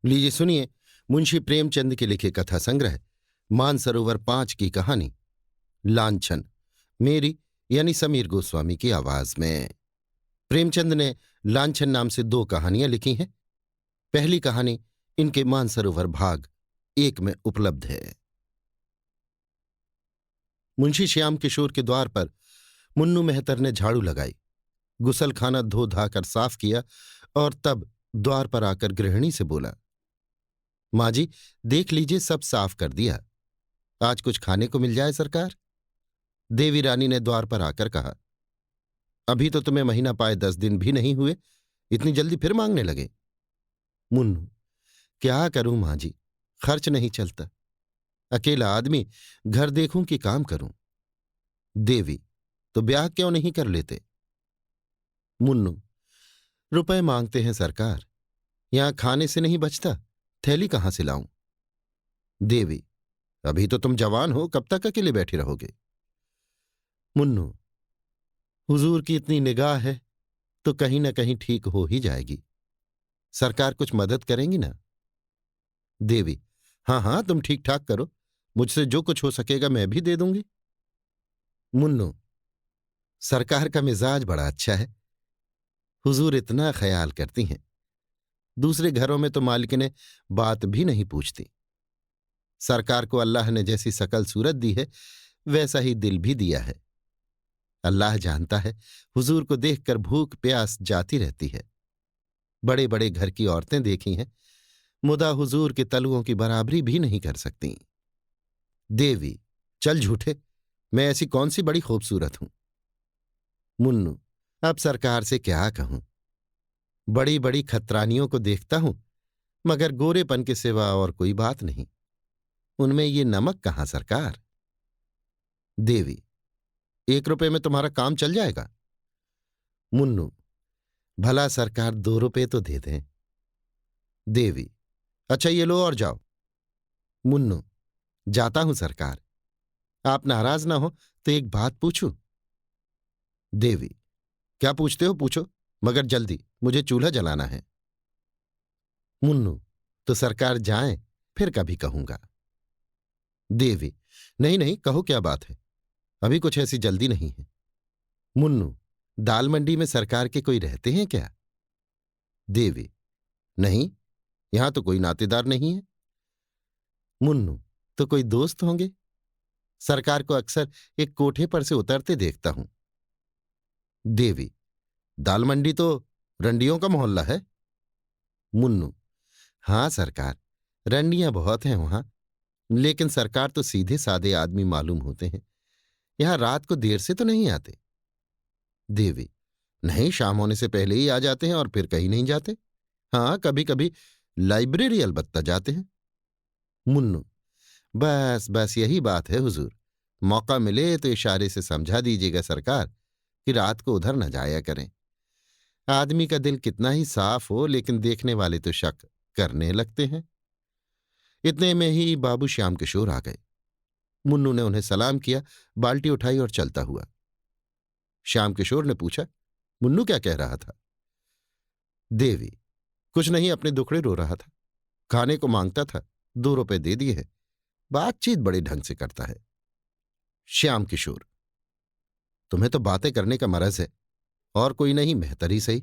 लीजिए सुनिए मुंशी प्रेमचंद के लिखे कथा संग्रह मानसरोवर 5 की कहानी लांछन, मेरी यानी समीर गोस्वामी की आवाज में। प्रेमचंद ने लांछन नाम से 2 कहानियां लिखी हैं। पहली कहानी इनके मानसरोवर भाग 1 में उपलब्ध है। मुंशी श्याम किशोर के द्वार पर मुन्नू मेहतर ने झाड़ू लगाई, गुसलखाना धो धाकर साफ किया और तब द्वार पर आकर गृहिणी से बोला, माँ जी देख लीजिए सब साफ कर दिया, आज कुछ खाने को मिल जाए सरकार। देवी रानी ने द्वार पर आकर कहा, अभी तो तुम्हें महीना पाए 10 दिन भी नहीं हुए, इतनी जल्दी फिर मांगने लगे। मुन्नू, क्या करूं माँ जी, खर्च नहीं चलता, अकेला आदमी, घर देखूं कि काम करूं। देवी, तो ब्याह क्यों नहीं कर लेते। मुन्नू, रुपए मांगते हैं सरकार, यहां खाने से नहीं बचता, थैली कहां से लाऊं। देवी, अभी तो तुम जवान हो, कब तक अकेले बैठे रहोगे। मुन्नू, हुजूर की इतनी निगाह है तो कहीं न कहीं ठीक हो ही जाएगी, सरकार कुछ मदद करेंगी ना। देवी, हाँ हाँ तुम ठीक ठाक करो, मुझसे जो कुछ हो सकेगा मैं भी दे दूंगी। मुन्नू, सरकार का मिजाज बड़ा अच्छा है, हुजूर इतना ख्याल करती हैं, दूसरे घरों में तो मालिकिनें बात भी नहीं पूछती। सरकार को अल्लाह ने जैसी शकल सूरत दी है वैसा ही दिल भी दिया है। अल्लाह जानता है हुजूर को देखकर भूख प्यास जाती रहती है। बड़े बड़े घर की औरतें देखी हैं, मुदा हुजूर के तलुओं की बराबरी भी नहीं कर सकती। देवी, चल झूठे, मैं ऐसी कौन सी बड़ी खूबसूरत हूं। मुन्नू, अब सरकार से क्या कहूं, बड़ी बड़ी खतरानियों को देखता हूं मगर गोरेपन के सिवा और कोई बात नहीं, उनमें ये नमक कहां सरकार। देवी, 1 रुपए में तुम्हारा काम चल जाएगा। मुन्नू, भला सरकार 2 रुपए तो दे दें। देवी, अच्छा ये लो और जाओ। मुन्नू, जाता हूं सरकार, आप नाराज ना हो तो एक बात पूछूं। देवी, क्या पूछते हो पूछो, मगर जल्दी, मुझे चूल्हा जलाना है। मुन्नू, तो सरकार जाएं, फिर कभी कहूंगा। देवी, नहीं नहीं कहो क्या बात है, अभी कुछ ऐसी जल्दी नहीं है। मुन्नू, दाल मंडी में सरकार के कोई रहते हैं क्या। देवी, नहीं, यहां तो कोई नातेदार नहीं है। मुन्नू, तो कोई दोस्त होंगे, सरकार को अक्सर एक कोठे पर से उतरते देखता हूं। देवी, दाल मंडी तो रंडियों का मोहल्ला है। मुन्नू, हां सरकार, रंडियां बहुत हैं वहां, लेकिन सरकार तो सीधे सादे आदमी मालूम होते हैं, यहां रात को देर से तो नहीं आते। देवी, नहीं, शाम होने से पहले ही आ जाते हैं और फिर कहीं नहीं जाते। हाँ, कभी कभी लाइब्रेरी अलबत्ता जाते हैं। मुन्नू, बस बस यही बात है हुजूर, मौका मिले तो इशारे से समझा दीजिएगा सरकार कि रात को उधर न जाया करें। आदमी का दिल कितना ही साफ हो लेकिन देखने वाले तो शक करने लगते हैं। इतने में ही बाबू श्याम किशोर आ गए। मुन्नू ने उन्हें सलाम किया, बाल्टी उठाई और चलता हुआ। श्याम किशोर ने पूछा, मुन्नू क्या कह रहा था। देवी, कुछ नहीं, अपने दुखड़े रो रहा था, खाने को मांगता था, 2 रुपए दे दिए हैं, बातचीत बड़े ढंग से करता है। श्याम किशोर, तुम्हें तो बातें करने का मरज है, और कोई नहीं मेहतर ही सही,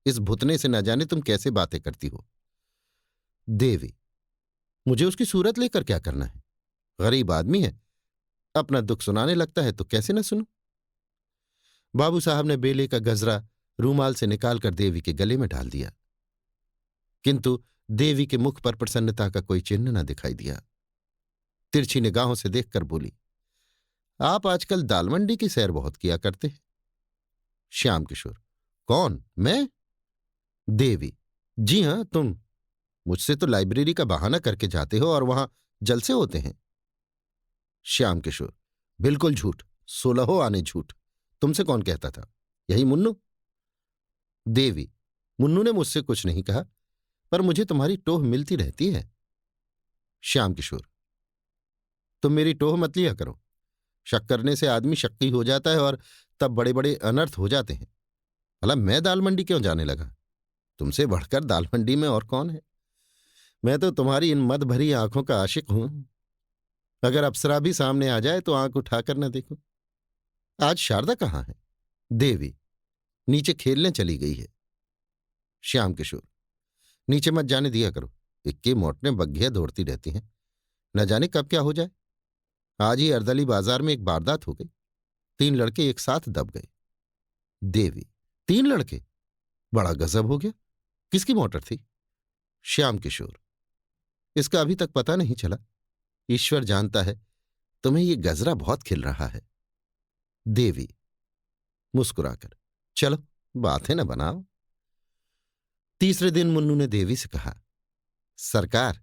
इस भुतने से न जाने तुम कैसे बातें करती हो। देवी, मुझे उसकी सूरत लेकर क्या करना है, गरीब आदमी है, अपना दुख सुनाने लगता है तो कैसे न सुनूं। बाबू साहब ने बेले का गजरा रूमाल से निकालकर देवी के गले में डाल दिया, किंतु देवी के मुख पर प्रसन्नता का कोई चिन्ह न दिखाई दिया। तिरछी निगाहों से देखकर बोली, आप आजकल दाल मंडी की सैर बहुत किया करते हैं। श्याम किशोर, कौन, मैं। देवी, जी हां तुम, मुझसे तो लाइब्रेरी का बहाना करके जाते हो और वहां जलसे होते हैं। श्याम किशोर, बिल्कुल झूठ, 16 आने झूठ, तुमसे कौन कहता था, यही मुन्नू। देवी, मुन्नू ने मुझसे कुछ नहीं कहा, पर मुझे तुम्हारी टोह मिलती रहती है। श्याम किशोर, तुम मेरी टोह मत लिया करो, शक करने से आदमी शक्की हो जाता है और तब बड़े बड़े अनर्थ हो जाते हैं। भला मैं दाल मंडी क्यों जाने लगा, तुमसे बढ़कर दाल मंडी में और कौन है। मैं तो तुम्हारी इन मद भरी आंखों का आशिक हूं। अगर अप्सरा भी सामने आ जाए तो आंख उठाकर न देखो। आज शारदा कहाँ है? देवी नीचे खेलने चली गई है। श्याम किशोर नीचे मत जाने दिया करो। इक्के मोटने बग्घियां दौड़ती रहती हैं। न जाने कब क्या हो जाए। आज ही अर्दली बाजार में एक वारदात हो गई। 3 लड़के एक साथ दब गए। देवी 3 लड़के? बड़ा गजब हो गया। किसकी मोटर थी? श्याम किशोर इसका अभी तक पता नहीं चला। ईश्वर जानता है, तुम्हें ये गजरा बहुत खिल रहा है। देवी मुस्कुराकर चलो बातें न बनाओ। तीसरे दिन मुन्नू ने देवी से कहा, सरकार,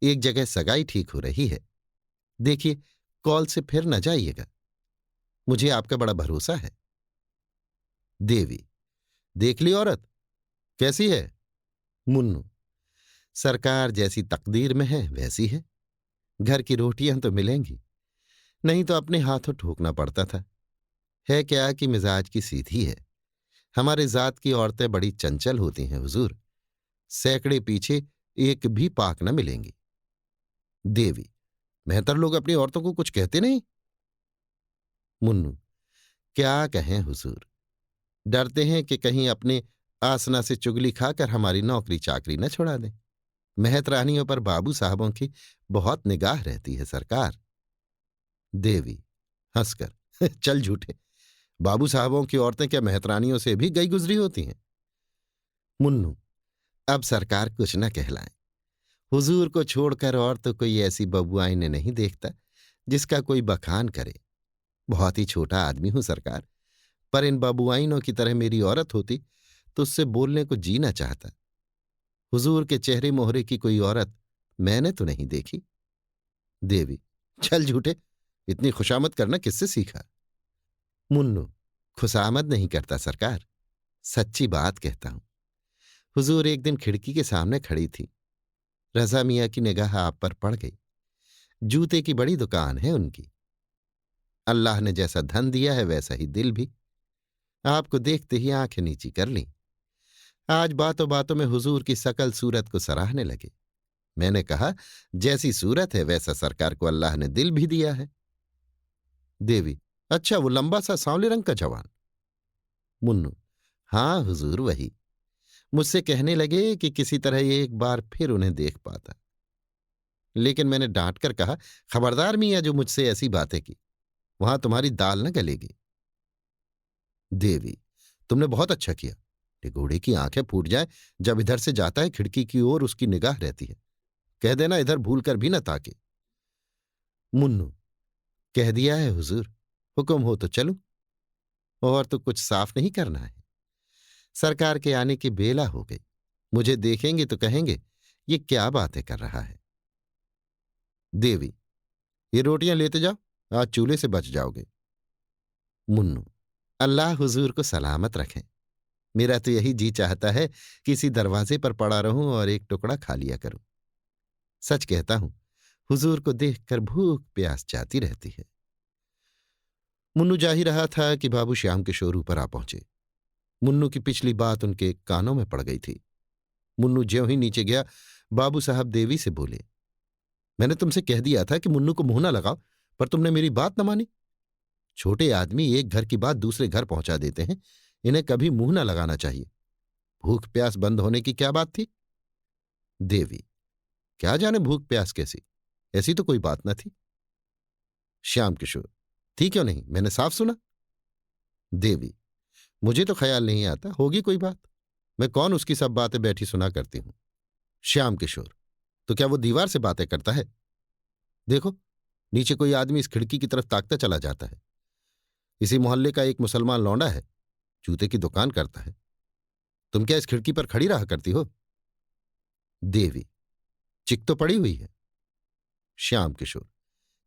एक जगह सगाई ठीक हो रही है। देखिए, कॉल से फिर न जाइएगा। मुझे आपका बड़ा भरोसा है। देवी देख ली औरत कैसी है? मुन्नू सरकार जैसी तकदीर में है वैसी है। घर की रोटियां तो मिलेंगी, नहीं तो अपने हाथों ठोकना पड़ता था। है क्या कि मिजाज की सीधी है। हमारे जात की औरतें बड़ी चंचल होती हैं हुजूर। सैकड़े पीछे एक भी पाक न मिलेंगी। देवी मेहतर लोग अपनी औरतों को कुछ कहते नहीं? मुन्नू क्या कहें हुजूर। डरते हैं कि कहीं अपने आसना से चुगली खाकर हमारी नौकरी चाकरी न छुड़ा दें। मेहतरानियों पर बाबू साहबों की बहुत निगाह रहती है सरकार। देवी हंसकर चल झूठे। बाबू साहबों की औरतें क्या मेहतरानियों से भी गई गुजरी होती हैं? मुन्नू अब सरकार कुछ न कहलाएं। हुजूर को छोड़कर और तो कोई ऐसी बबुआई ने नहीं देखता जिसका कोई बखान करे। बहुत ही छोटा आदमी हूं सरकार, पर इन बबुआइनों की तरह मेरी औरत होती तो उससे बोलने को जी ना चाहता। हुजूर के चेहरे मोहरे की कोई औरत मैंने तो नहीं देखी। देवी चल झूठे, इतनी खुशामद करना किससे सीखा? मुन्नू खुशामद नहीं करता सरकार, सच्ची बात कहता हूं। हुजूर एक दिन खिड़की के सामने खड़ी थी। रजा मियाँ की निगाह आप पर पड़ गई। जूते की बड़ी दुकान है उनकी। अल्लाह ने जैसा धन दिया है वैसा ही दिल भी। आपको देखते ही आंखें नीची कर लीं। आज बातों बातों में हुजूर की सकल सूरत को सराहने लगे। मैंने कहा, जैसी सूरत है वैसा सरकार को अल्लाह ने दिल भी दिया है। देवी अच्छा, वो लंबा सा सांवले रंग का जवान? मुन्नू हाँ हुजूर वही। मुझसे कहने लगे कि किसी तरह ये एक बार फिर उन्हें देख पाता। लेकिन मैंने डांट कर कहा, खबरदार मियाँ, जो मुझसे ऐसी बातें की, वहां तुम्हारी दाल न गलेगी। देवी तुमने बहुत अच्छा किया। टिकोड़े की आंखें फूट जाए, जब इधर से जाता है खिड़की की ओर उसकी निगाह रहती है। कह देना इधर भूल कर भी न ताके। मुन्नू कह दिया है हुजूर, हुक्म हो तो चलूं। और तो कुछ साफ नहीं करना है। सरकार के आने की बेला हो गई। मुझे देखेंगे तो कहेंगे ये क्या बातें कर रहा है। देवी ये रोटियां लेते जाओ, आज चूल्हे से बच जाओगे। मुन्नू अल्लाह हुजूर को सलामत रखें। मेरा तो यही जी चाहता है कि इसी दरवाजे पर पड़ा रहूं और एक टुकड़ा खा लिया करूं। सच कहता हूं, हुजूर को देखकर भूख प्यास जाती रहती है। मुन्नू जा ही रहा था कि बाबू श्याम किशोर ऊपर आ पहुंचे। मुन्नू की पिछली बात उनके कानों में पड़ गई थी। मुन्नू ज्यों ही नीचे गया, बाबू साहब देवी से बोले, मैंने तुमसे कह दिया था कि मुन्नू को मुंह न लगाओ, पर तुमने मेरी बात न मानी। छोटे आदमी एक घर की बात दूसरे घर पहुंचा देते हैं। इन्हें कभी मुंह न लगाना चाहिए। भूख प्यास बंद होने की क्या बात थी? देवी क्या जाने भूख प्यास कैसी, ऐसी तो कोई बात न थी। श्याम किशोर थी क्यों नहीं, मैंने साफ सुना। देवी मुझे तो ख्याल नहीं आता होगी कोई बात। मैं कौन उसकी सब बातें बैठी सुना करती हूं। श्याम किशोर तो क्या वो दीवार से बातें करता है? देखो, नीचे कोई आदमी इस खिड़की की तरफ ताकता चला जाता है। इसी मोहल्ले का एक मुसलमान लौंडा है, जूते की दुकान करता है। तुम क्या इस खिड़की पर खड़ी रहा करती हो? देवी चिक तो पड़ी हुई है। श्याम किशोर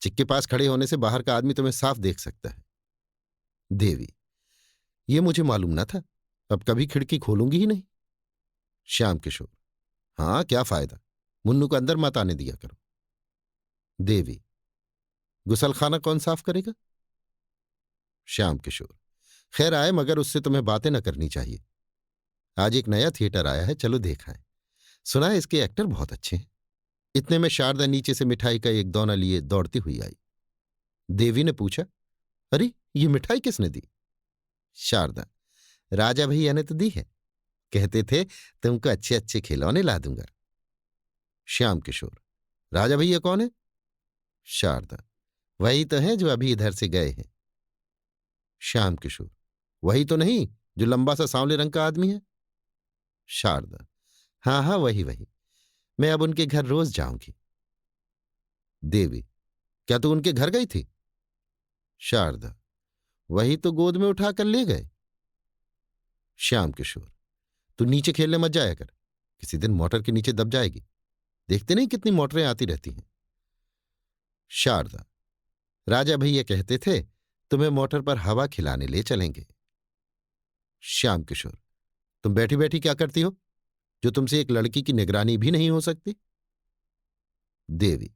चिक के पास खड़े होने से बाहर का आदमी तुम्हें साफ देख सकता है। देवी ये मुझे मालूम न था, अब कभी खिड़की खोलूंगी ही नहीं। श्याम किशोर हाँ क्या फायदा, मुन्नू को अंदर मत आने दिया करो। देवी गुसलखाना कौन साफ करेगा? श्याम किशोर खैर आए, मगर उससे तुम्हें बातें न करनी चाहिए। आज एक नया थिएटर आया है, चलो देखा है। सुना है इसके एक्टर बहुत अच्छे हैं। इतने में शारदा नीचे से मिठाई का एक दोना लिए दौड़ती हुई आई। देवी ने पूछा, अरे ये मिठाई किसने दी? शारदा, राजा भैया ने तो दी है, कहते थे तुमको अच्छे अच्छे खिलौने ला दूंगा। श्याम किशोर, राजा भैया कौन है? शारदा, वही तो है जो अभी इधर से गए हैं। श्याम किशोर, वही तो नहीं जो लंबा सा सांवले रंग का आदमी है? शारदा, हाँ हाँ वही वही, मैं अब उनके घर रोज जाऊंगी। देवी, क्या तू उनके घर गई थी? शारदा, वही तो गोद में उठाकर ले गए। श्याम किशोर, तू नीचे खेलने मत जाया कर, किसी दिन मोटर के नीचे दब जाएगी। देखते नहीं कितनी मोटरें आती रहती हैं। शारदा, राजा भैया कहते थे तुम्हें मोटर पर हवा खिलाने ले चलेंगे। श्याम किशोर, तुम बैठी बैठी क्या करती हो, जो तुमसे एक लड़की की निगरानी भी नहीं हो सकती? देवी,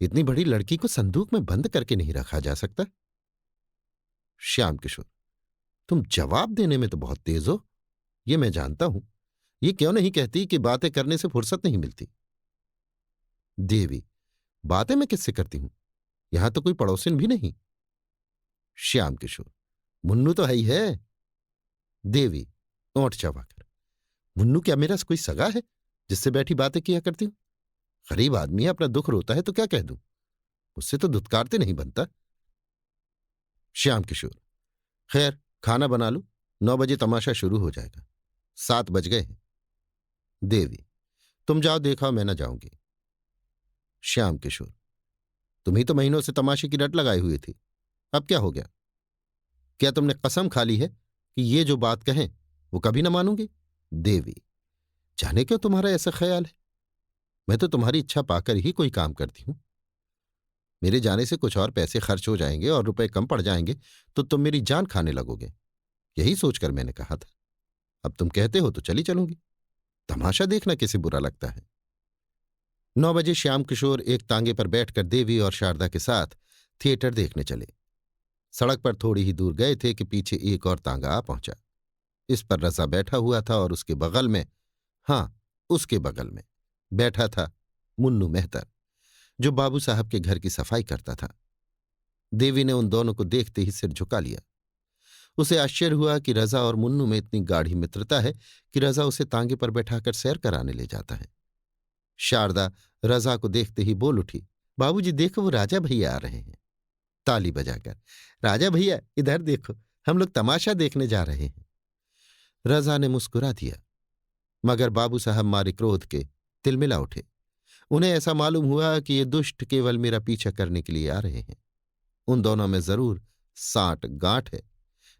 इतनी बड़ी लड़की को संदूक में बंद करके नहीं रखा जा सकता। श्याम किशोर, तुम जवाब देने में तो बहुत तेज हो, ये मैं जानता हूं। ये क्यों नहीं कहती कि बातें करने से फुर्सत नहीं मिलती? देवी, बातें मैं किससे करती हूं, यहां तो कोई पड़ोसिन भी नहीं। श्याम किशोर, मुन्नू तो है ही है। देवी ओंठ चबाकर, मुन्नू क्या मेरा कोई सगा है जिससे बैठी बातें किया करती हूं? गरीब आदमी है, अपना दुख रोता है तो क्या कह दूं, उससे तो दुत्कारते नहीं बनता। श्याम किशोर, खैर खाना बना लो, 9 बजे तमाशा शुरू हो जाएगा, 7 बज गए हैं। देवी, तुम जाओ देखा, मैं न जाऊंगी। श्याम किशोर, तुम ही तो महीनों से तमाशे की रट लगाई हुई थी, अब क्या हो गया? क्या तुमने कसम खा ली है कि ये जो बात कहें वो कभी न मानूंगी? देवी, जाने क्यों तुम्हारा ऐसा ख्याल है, मैं तो तुम्हारी इच्छा पाकर ही कोई काम करती हूं। मेरे जाने से कुछ और पैसे खर्च हो जाएंगे और रुपए कम पड़ जाएंगे तो तुम मेरी जान खाने लगोगे, यही सोचकर मैंने कहा था। अब तुम कहते हो तो चली चलूंगी, तमाशा देखना किसे बुरा लगता है। 9 बजे श्याम किशोर एक तांगे पर बैठकर देवी और शारदा के साथ थिएटर देखने चले। सड़क पर थोड़ी ही दूर गए थे कि पीछे एक और तांगा आ पहुंचा। इस पर रजा बैठा हुआ था और उसके बगल में, हां उसके बगल में बैठा था मुन्नू मेहतर, जो बाबू साहब के घर की सफाई करता था। देवी ने उन दोनों को देखते ही सिर झुका लिया। उसे आश्चर्य हुआ कि रजा और मुन्नू में इतनी गाढ़ी मित्रता है कि रजा उसे तांगे पर बैठाकर सैर कराने ले जाता है। शारदा रजा को देखते ही बोल उठी, बाबूजी देखो वो राजा भैया आ रहे हैं। ताली बजाकर, राजा भैया इधर देखो, हम लोग तमाशा देखने जा रहे हैं। रजा ने मुस्कुरा दिया, मगर बाबू साहब मारे क्रोध के तिलमिला उठे। उन्हें ऐसा मालूम हुआ कि ये दुष्ट केवल मेरा पीछा करने के लिए आ रहे हैं। उन दोनों में जरूर साठ गांठ है,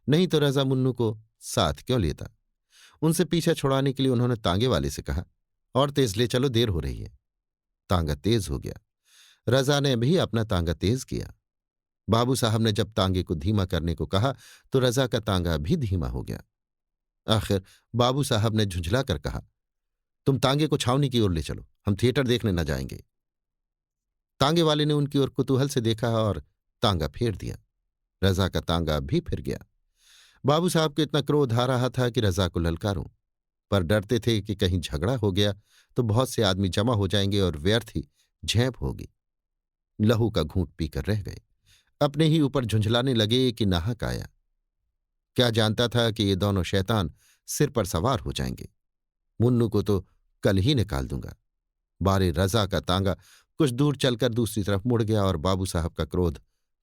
नहीं तो रजा मुन्नू को साथ क्यों लेता। उनसे पीछा छुड़ाने के लिए उन्होंने तांगे वाले से कहा, और तेज ले चलो, देर हो रही है। तांगा तेज हो गया। रजा ने भी अपना तांगा तेज किया। बाबू साहब ने जब तांगे को धीमा करने को कहा तो रजा का तांगा भी धीमा हो गया। आखिर बाबू साहब ने झुंझलाकर कहा, तुम तांगे को छावनी की ओर ले चलो, हम थिएटर देखने न जाएंगे। तांगे वाले ने उनकी ओर कुतूहल से देखा और तांगा फेर दिया। रजा का तांगा भी फिर गया। बाबू साहब को इतना क्रोध आ रहा था कि रजा को ललकारूं, पर डरते थे कि कहीं झगड़ा हो गया तो बहुत से आदमी जमा हो जाएंगे और व्यर्थ ही झेप होगी। लहू का घूंट पीकर रह गए। अपने ही ऊपर झुंझलाने लगे कि नाहक आया। क्या जानता था कि ये दोनों शैतान सिर पर सवार हो जाएंगे। मुन्नू को तो कल ही निकाल दूंगा। बारे रजा का तांगा कुछ दूर चलकर दूसरी तरफ मुड़ गया और बाबू साहब का क्रोध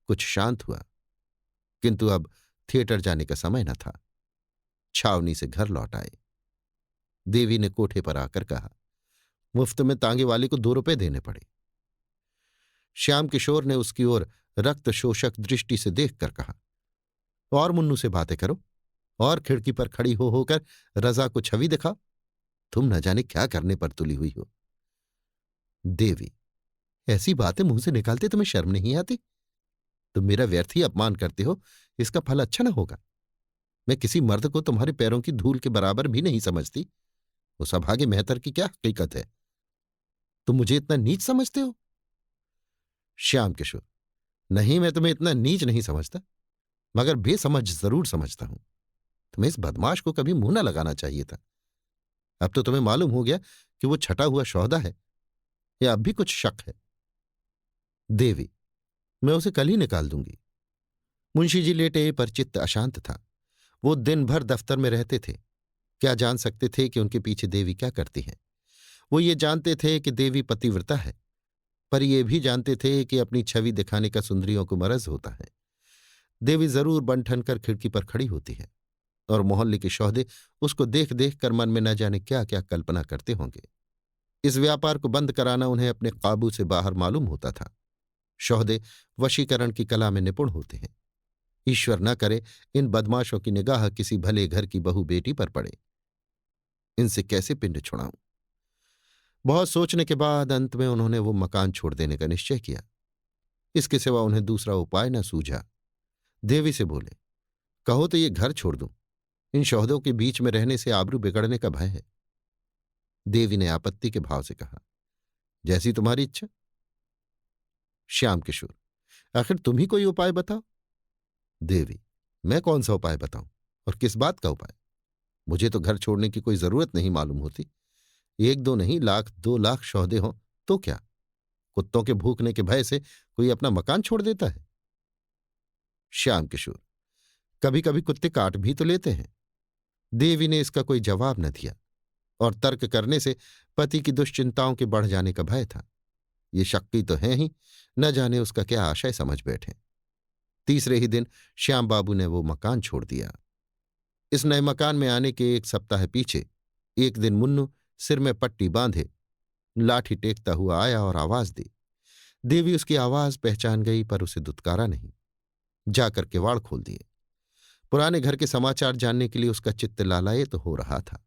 कुछ शांत हुआ। किंतु अब थिएटर जाने का समय न था। छावनी से घर लौट आए। देवी ने कोठे पर आकर कहा, मुफ्त में तांगे वाले को 2 रुपए देने पड़े। श्याम किशोर ने उसकी ओर रक्त शोषक दृष्टि से देखकर कहा, और मुन्नू से बातें करो और खिड़की पर खड़ी हो होकर रजा को छवि दिखाओ। तुम न जाने क्या करने पर तुली हुई हो। देवी, ऐसी बातें मुंह से निकालते तुम्हें शर्म नहीं आती? तुम मेरा व्यर्थ ही अपमान करते हो, इसका फल अच्छा न होगा। मैं किसी मर्द को तुम्हारे पैरों की धूल के बराबर भी नहीं समझती। उस अभागे मेहतर की क्या हकीकत है? तुम मुझे इतना नीच समझते हो? श्याम किशोर, नहीं, मैं तुम्हें इतना नीच नहीं समझता, मगर बेसमझ जरूर समझता हूं। तुम्हें इस बदमाश को कभी मुंह न लगाना चाहिए था। अब तो तुम्हें मालूम हो गया कि वो छटा हुआ सौदा है। या अब भी कुछ शक है? देवी, मैं उसे कल ही निकाल दूंगी। मुंशी जी लेटे पर चित्त अशांत था। वो दिन भर दफ्तर में रहते थे। क्या जान सकते थे कि उनके पीछे देवी क्या करती है? वो ये जानते थे कि देवी पतिव्रता है, पर ये भी जानते थे कि अपनी छवि दिखाने का सुंदरियों को मरज होता है। देवी जरूर बन ठन कर खिड़की पर खड़ी होती है और मोहल्ले के शौहदे उसको देख देख कर मन में न जाने क्या क्या कल्पना करते होंगे। इस व्यापार को बंद कराना उन्हें अपने काबू से बाहर मालूम होता था। शौहदे वशीकरण की कला में निपुण होते हैं। ईश्वर न करे इन बदमाशों की निगाह किसी भले घर की बहू बेटी पर पड़े। इनसे कैसे पिंड छुड़ाऊं? बहुत सोचने के बाद अंत में उन्होंने वो मकान छोड़ देने का निश्चय किया। इसके सिवा उन्हें दूसरा उपाय न सूझा। देवी से बोले, कहो तो ये घर छोड़ दूं। इन शौहदों के बीच में रहने से आबरू बिगड़ने का भय है। देवी ने आपत्ति के भाव से कहा, जैसी तुम्हारी इच्छा। श्याम किशोर, आखिर तुम ही कोई उपाय बताओ। देवी, मैं कौन सा उपाय बताऊं और किस बात का उपाय? मुझे तो घर छोड़ने की कोई जरूरत नहीं मालूम होती। एक दो नहीं, लाख 2 लाख शौहदे हों तो क्या? कुत्तों के भूखने के भय से कोई अपना मकान छोड़ देता है? श्याम किशोर, कभी कभी कुत्ते काट भी तो लेते हैं। देवी ने इसका कोई जवाब न दिया और तर्क करने से पति की दुश्चिंताओं के बढ़ जाने का भय था। ये शक्ति तो है ही, न जाने उसका क्या आशय समझ बैठे। तीसरे ही दिन श्याम बाबू ने वो मकान छोड़ दिया। इस नए मकान में आने के 1 सप्ताह पीछे एक दिन मुन्नू सिर में पट्टी बांधे लाठी टेकता हुआ आया और आवाज दी। देवी उसकी आवाज पहचान गई, पर उसे दुत्कारा नहीं। जाकर किवाड़ खोल दिए। पुराने घर के समाचार जानने के लिए उसका चित्त लालायित तो हो रहा था।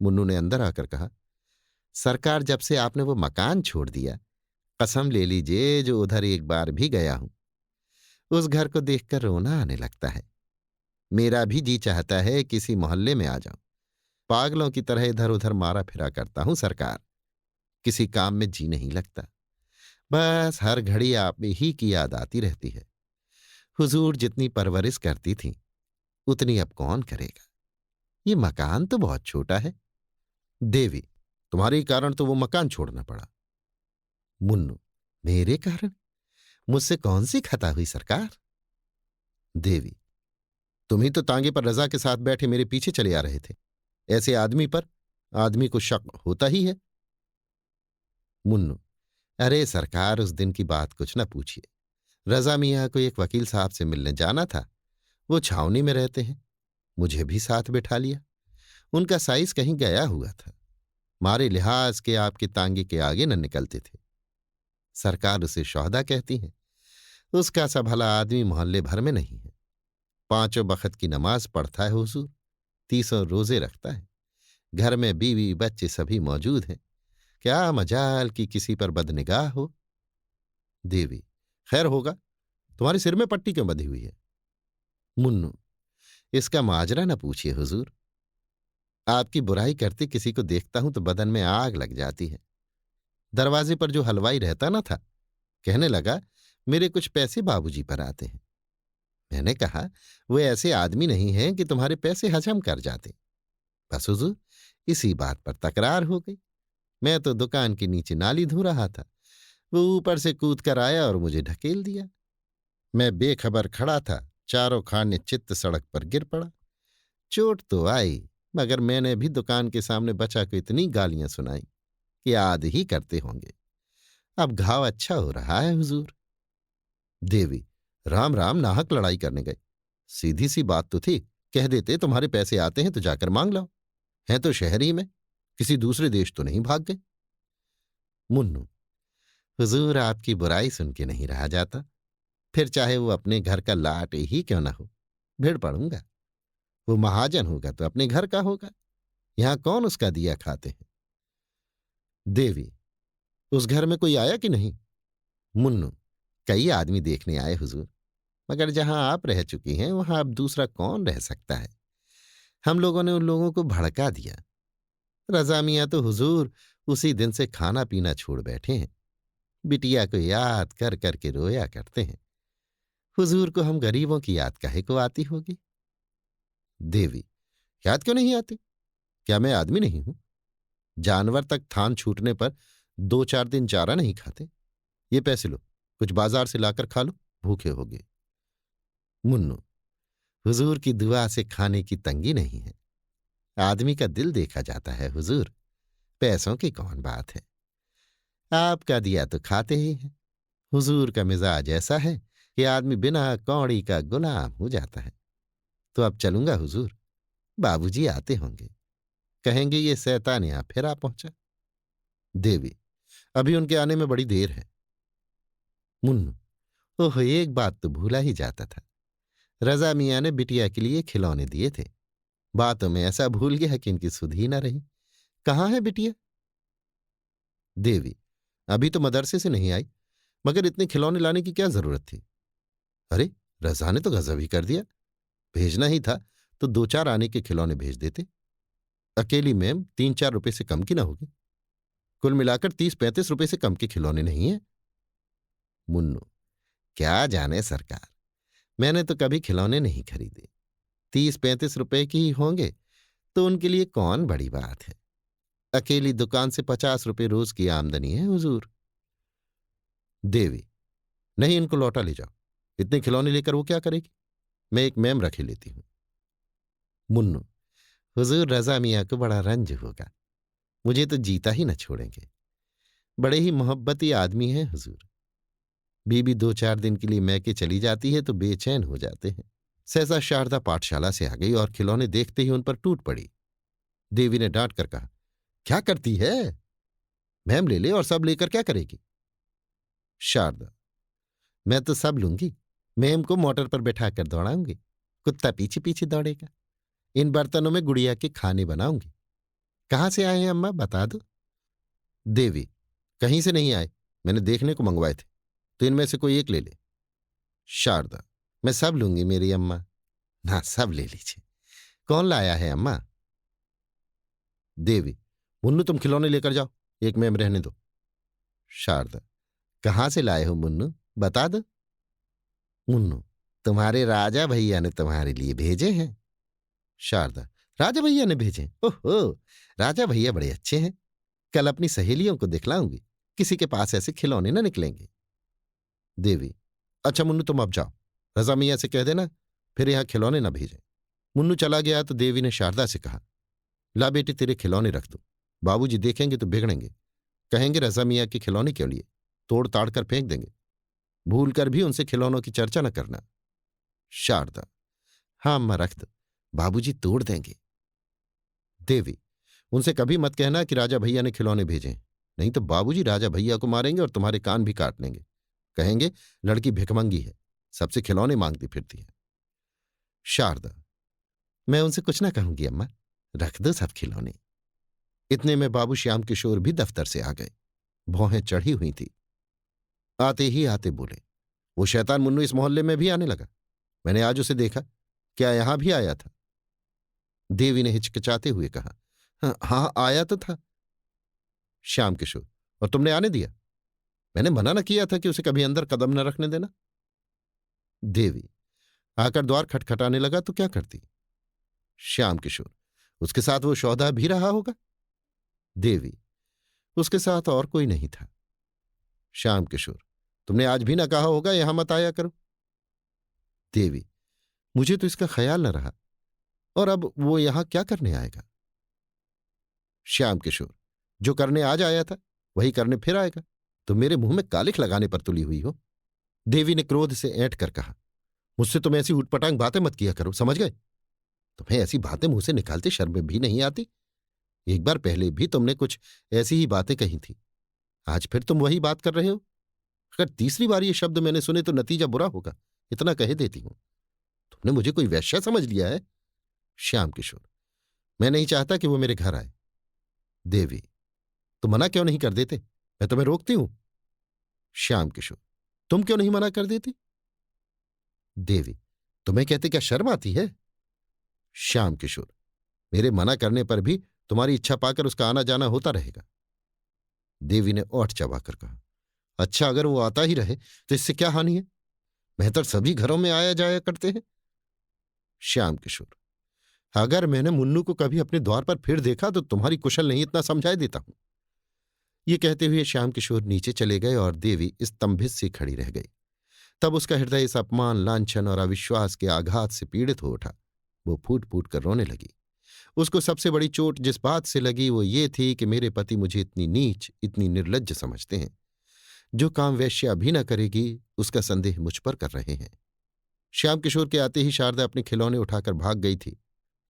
मुन्नू ने अंदर आकर कहा, सरकार, जब से आपने वो मकान छोड़ दिया, कसम ले लीजिए जो उधर एक बार भी गया हूं, उस घर को देखकर रोना आने लगता है। मेरा भी जी चाहता है किसी मोहल्ले में आ जाऊं। पागलों की तरह इधर उधर मारा फिरा करता हूं सरकार। किसी काम में जी नहीं लगता। बस हर घड़ी आप ही की याद आती रहती है। हुजूर जितनी परवरिश करती थी उतनी अब कौन करेगा? ये मकान तो बहुत छोटा है। देवी, तुम्हारे कारण तो वो मकान छोड़ना पड़ा। मुन्नू, मेरे कारण? मुझसे कौन सी खता हुई सरकार? देवी, तुम ही तो तांगे पर रजा के साथ बैठे मेरे पीछे चले आ रहे थे। ऐसे आदमी पर आदमी को शक होता ही है। मुन्नू, अरे सरकार, उस दिन की बात कुछ न पूछिए। रजा मियाँ को एक वकील साहब से मिलने जाना था। वो छावनी में रहते हैं। मुझे भी साथ बिठा लिया। उनका साइज कहीं गया हुआ था। मारे लिहाज के आपके तांगे के आगे न निकलते थे। सरकार उसे शौहदा कहती हैं। उसका सा भला आदमी मोहल्ले भर में नहीं है। 5 बखत की नमाज पढ़ता है हुजूर, 30 रोजे रखता है। घर में बीवी बच्चे सभी मौजूद हैं। क्या मजाल कि किसी पर बदनिगाह हो। देवी, खैर होगा। तुम्हारे सिर में पट्टी क्यों बंधी हुई है? मुन्नू, इसका माजरा न पूछिए हुजूर। आपकी बुराई करते किसी को देखता हूं तो बदन में आग लग जाती है। दरवाजे पर जो हलवाई रहता न था, कहने लगा मेरे कुछ पैसे बाबूजी पर आते हैं। मैंने कहा वो ऐसे आदमी नहीं हैं कि तुम्हारे पैसे हजम कर जाते। बस हुजूर, इसी बात पर तकरार हो गई। मैं तो दुकान के नीचे नाली धो रहा था। वो ऊपर से कूद कर आया और मुझे ढकेल दिया। मैं बेखबर खड़ा था, चारों खाने चित्त सड़क पर गिर पड़ा। चोट तो आई, मगर मैंने भी दुकान के सामने बचा को इतनी गालियां सुनाई कि याद ही करते होंगे। अब घाव अच्छा हो रहा है हुजूर। देवी, राम राम, नाहक लड़ाई करने गए। सीधी सी बात तो थी, कह देते तुम्हारे पैसे आते हैं तो जाकर मांग लाओ। हैं तो शहर ही में, किसी दूसरे देश तो नहीं भाग गए। मुन्नू, हुजूर आपकी बुराई सुन के नहीं रहा जाता। फिर चाहे वो अपने घर का लाट ही क्यों ना हो, भिड़ पड़ूंगा। वो महाजन होगा तो अपने घर का होगा। यहां कौन उसका दिया खाते हैं। देवी, उस घर में कोई आया कि नहीं? मुन्नू, कई आदमी देखने आए हुजूर, मगर जहां आप रह चुकी हैं वहां अब दूसरा कौन रह सकता है। हम लोगों ने उन लोगों को भड़का दिया। रज़ा मियाँ तो हुजूर उसी दिन से खाना पीना छोड़ बैठे हैं। बिटिया को याद कर करके रोया करते हैं। हुजूर को हम गरीबों की याद काहे को आती होगी? देवी, याद क्यों नहीं आती? क्या मैं आदमी नहीं हूं? जानवर तक थान छूटने पर 2-4 दिन चारा नहीं खाते। ये पैसे लो, कुछ बाजार से लाकर खा लो, भूखे होगे। मुन्नू, हुजूर की दुआ से खाने की तंगी नहीं है। आदमी का दिल देखा जाता है हुजूर, पैसों की कौन बात है। आपका दिया तो खाते ही हैं। हुजूर का मिजाज ऐसा है कि आदमी बिना कौड़ी का गुलाम हो जाता है। तो अब चलूंगा हुजूर, बाबूजी आते होंगे, कहेंगे ये शैतान यहां फिर आ पहुंचा। देवी, अभी उनके आने में बड़ी देर है। मुन्नू, ओह एक बात तो भूला ही जाता था। रजा मियाँ ने बिटिया के लिए खिलौने दिए थे। बातों में ऐसा भूल गया कि इनकी सुध ही न रही। कहाँ है बिटिया? देवी, अभी तो मदरसे से नहीं आई, मगर इतने खिलौने लाने की क्या जरूरत थी? अरे, रजा ने तो गजब ही कर दिया। भेजना ही था तो 2-4 आने के खिलौने भेज देते। अकेली मैम 3-4 रुपए से कम की ना होगी। कुल मिलाकर 30-35 रुपए से कम के खिलौने नहीं है। मुन्नू, क्या जाने सरकार, मैंने तो कभी खिलौने नहीं खरीदे। 30-35 रुपए की ही होंगे तो उनके लिए कौन बड़ी बात है। अकेली दुकान से 50 रुपए रोज की आमदनी है हुजूर। देवी, नहीं, इनको लौटा ले जाओ। इतने खिलौने लेकर वो क्या करेगी? मैं एक मैम रखे लेती हूं। मुन्नू, हुजूर रजा मियाँ को बड़ा रंज होगा, मुझे तो जीता ही न छोड़ेंगे। बड़े ही मोहब्बती आदमी हैं हुजूर। बीबी 2-4 दिन के लिए मैके चली जाती है तो बेचैन हो जाते हैं। सहसा शारदा पाठशाला से आ गई और खिलौने देखते ही उन पर टूट पड़ी। देवी ने डांट कर कहा, क्या करती है? मैम ले ले, और सब लेकर क्या करेगी? शारदा, मैं तो सब लूंगी। मैम को मोटर पर बैठाकर दौड़ाऊंगी, कुत्ता पीछे पीछे दौड़ेगा। इन बर्तनों में गुड़िया के खाने बनाऊंगी। कहाँ से आए हैं अम्मा, बता दो। देवी, कहीं से नहीं आए, मैंने देखने को मंगवाए थे, तो इनमें से कोई एक ले ले। शारदा, मैं सब लूंगी मेरी अम्मा। ना, सब ले लीजिए। कौन लाया है अम्मा? देवी, मुन्नू तुम खिलौने लेकर जाओ, एक मैम रहने दो। शारदा, कहाँ से लाए हो मुन्नू, बता दो। मुन्नू, तुम्हारे राजा भैया ने तुम्हारे लिए भेजे हैं। शारदा, राजा भैया ने भेजे? ओहो, राजा भैया बड़े अच्छे हैं। कल अपनी सहेलियों को दिखलाऊंगी, किसी के पास ऐसे खिलौने न निकलेंगे। देवी, अच्छा मुन्नू तुम अब जाओ, रजा मियाँ से कह देना फिर यहां खिलौने न भेजें। मुन्नू चला गया तो देवी ने शारदा से कहा, ला बेटी तेरे खिलौने रख दो, बाबूजी देखेंगे तो बिगड़ेंगे, कहेंगे रजा मियाँ के खिलौने क्यों लिए, तोड़ ताड़ कर फेंक देंगे। भूल कर भी उनसे खिलौनों की चर्चा न करना। शारदा, हाँ अम्मा रख दो, बाबूजी तोड़ देंगे। देवी, उनसे कभी मत कहना कि राजा भैया ने खिलौने भेजे हैं, नहीं तो बाबूजी राजा भैया को मारेंगे और तुम्हारे कान भी काट लेंगे। कहेंगे लड़की भिखमंगी है, सबसे खिलौने मांगती फिरती है। शारदा, मैं उनसे कुछ ना कहूंगी अम्मा, रख दो सब खिलौने। इतने में बाबू श्याम किशोर भी दफ्तर से आ गए। भौहें चढ़ी हुई थी। आते ही आते बोले, वो शैतान मुन्नू इस मोहल्ले में भी आने लगा, मैंने आज उसे देखा, क्या यहां भी आया था? देवी ने हिचकिचाते हुए कहा, हाँ हाँ, आया तो था। श्याम किशोर, और तुमने आने दिया? मैंने मना न किया था कि उसे कभी अंदर कदम न रखने देना। देवी, आकर द्वार खटखटाने लगा तो क्या करती? श्याम किशोर, उसके साथ वो सौदा भी रहा होगा। देवी, उसके साथ और कोई नहीं था। श्याम किशोर, तुमने आज भी ना कहा होगा यहां मत आया करो। देवी, मुझे तो इसका ख्याल न रहा, और अब वो यहां क्या करने आएगा? श्याम किशोर, जो करने आज आया था वही करने फिर आएगा, तो मेरे मुंह में कालिख लगाने पर तुली हुई हो। देवी ने क्रोध से ऐंठ कर कहा, मुझसे तुम ऐसी ऊटपटांग बातें मत किया करो, समझ गए? तुम्हें ऐसी बातें मुंह से निकालते शर्म भी नहीं आती? एक बार पहले भी तुमने कुछ ऐसी ही बातें कही थी, आज फिर तुम वही बात कर रहे हो। अगर तीसरी बार ये शब्द मैंने सुने तो नतीजा बुरा होगा, इतना कह देती हूं। तुमने मुझे कोई वेश्या समझ लिया है? श्याम किशोर, मैं नहीं चाहता कि वो मेरे घर आए। देवी, तुम मना क्यों नहीं कर देते, मैं तुम्हें रोकती हूं। श्याम किशोर, तुम क्यों नहीं मना कर देती? देवी, तुम्हें कहते क्या शर्म आती है? श्याम किशोर, मेरे मना करने पर भी तुम्हारी इच्छा पाकर उसका आना जाना होता रहेगा। देवी ने ओठ चबाकर कहा, अच्छा अगर वो आता ही रहे तो इससे क्या हानि है, बेहतर सभी घरों में आया जाया करते हैं। श्याम किशोर, अगर मैंने मुन्नू को कभी अपने द्वार पर फिर देखा तो तुम्हारी कुशल नहीं इतना समझाई देता हूं। ये कहते हुए श्याम किशोर नीचे चले गए और देवी स्तंभित सी खड़ी रह गई। तब उसका हृदय इस अपमान, लांछन और अविश्वास के आघात से पीड़ित हो उठा। वो फूट फूट कर रोने लगी। उसको सबसे बड़ी चोट जिस बात से लगी वो ये थी कि मेरे पति मुझे इतनी नीच, इतनी निर्लज्ज समझते हैं। जो काम वेश्या भी न करेगी उसका संदेह मुझ पर कर रहे हैं। श्याम किशोर के आते ही शारदा अपने खिलौने उठाकर भाग गई थी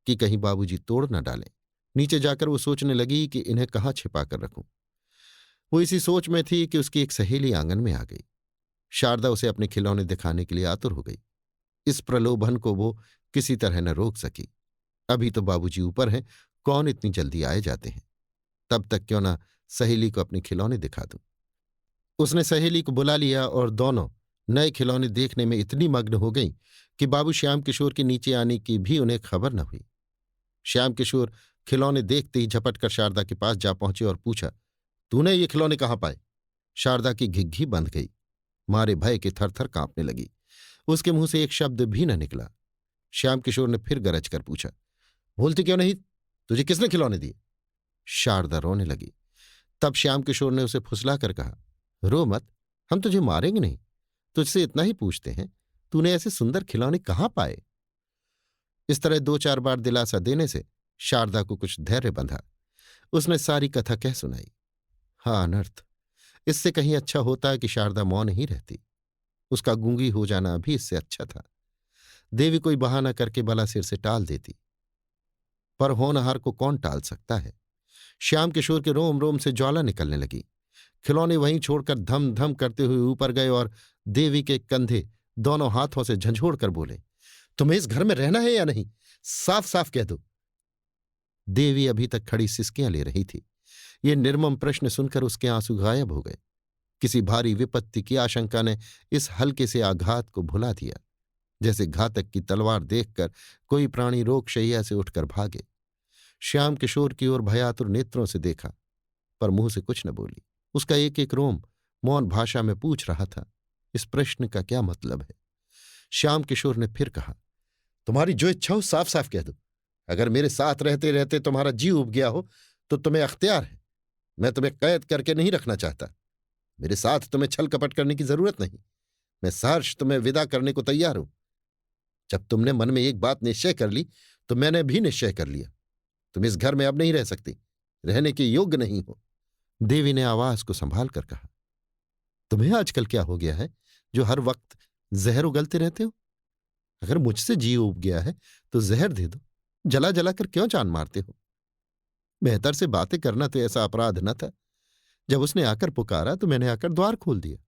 कि कहीं बाबूजी तोड़ न डालें। नीचे जाकर वो सोचने लगी कि इन्हें कहाँ छिपा कर रखूं। वो इसी सोच में थी कि उसकी एक सहेली आंगन में आ गई। शारदा उसे अपने खिलौने दिखाने के लिए आतुर हो गई। इस प्रलोभन को वो किसी तरह न रोक सकी। अभी तो बाबूजी ऊपर हैं, कौन इतनी जल्दी आए जाते हैं। तब तक क्यों ना सहेली को अपने खिलौने दिखा दूं। उसने सहेली को बुला लिया और दोनों नए खिलौने देखने में इतनी मग्न हो गईं कि बाबू श्याम किशोर के नीचे आने की भी उन्हें खबर न हुई। श्याम किशोर खिलौने देखते ही झपट कर शारदा के पास जा पहुंचे और पूछा, तूने ये खिलौने कहाँ पाए? शारदा की घिघी बंध गई। मारे भय के थर थर कांपने लगी। उसके मुंह से एक शब्द भी न निकला। श्याम किशोर ने फिर गरज कर पूछा, बोलती क्यों नहीं? तुझे किसने खिलौने दिए? शारदा रोने लगी। तब श्याम किशोर ने उसे फुसला कर कहा, रो मत, हम तुझे मारेंगे नहीं। तुझसे इतना ही पूछते हैं, तूने ऐसे सुंदर खिलौने कहाँ पाए? इस तरह 2-4 बार दिलासा देने से शारदा को कुछ धैर्य बंधा। उसने सारी कथा कह सुनाई। हाँ, अनर्थ। इससे कहीं अच्छा होता है कि शारदा मौन ही रहती। उसका गूंगी हो जाना भी इससे अच्छा था। देवी कोई बहाना करके बला सिर से टाल देती। पर होनहार को कौन टाल सकता है? श्याम किशोर के रोम रोम से ज्वाला निकलने लगी। खिलौने वहीं छोड़कर धम धम करते हुए ऊपर गए और देवी के कंधे दोनों हाथों से झंझोड़ कर बोले, तुम्हें इस घर में रहना है या नहीं? साफ साफ कह दो। देवी अभी तक खड़ी सिसकियां ले रही थी। ये निर्मम प्रश्न सुनकर उसके आंसू गायब हो गए। किसी भारी विपत्ति की आशंका ने इस हल्के से आघात को भुला दिया। जैसे घातक की तलवार देखकर कोई प्राणी रोगशैया से उठकर भागे। श्याम किशोर की ओर भयातुर नेत्रों से देखा, पर मुंह से कुछ न बोली। उसका एक एक रोम मौन भाषा में पूछ रहा था, इस प्रश्न का क्या मतलब है? श्याम किशोर ने फिर कहा, तुम्हारी जो इच्छा हो साफ साफ कह दो। अगर मेरे साथ रहते रहते तुम्हारा जी उब गया हो तो तुम्हें अख्तियार है। मैं तुम्हें कैद करके नहीं रखना चाहता। मेरे साथ तुम्हें छल कपट करने की जरूरत नहीं। मैं सहर्ष तुम्हें विदा करने को तैयार हूं। जब तुमने मन में एक बात निश्चय कर ली तो मैंने भी निश्चय कर लिया। तुम इस घर में अब नहीं रह सकती, रहने के योग्य नहीं हो। देवी ने आवाज को संभाल कर कहा, तुम्हें आजकल क्या हो गया है जो हर वक्त जहर उगलते रहते हो? अगर मुझसे जी उब गया है तो जहर दे दो, जला जला कर क्यों जान मारते हो? बेहतर से बातें करना तो ऐसा अपराध न था। जब उसने आकर पुकारा तो मैंने आकर द्वार खोल दिया।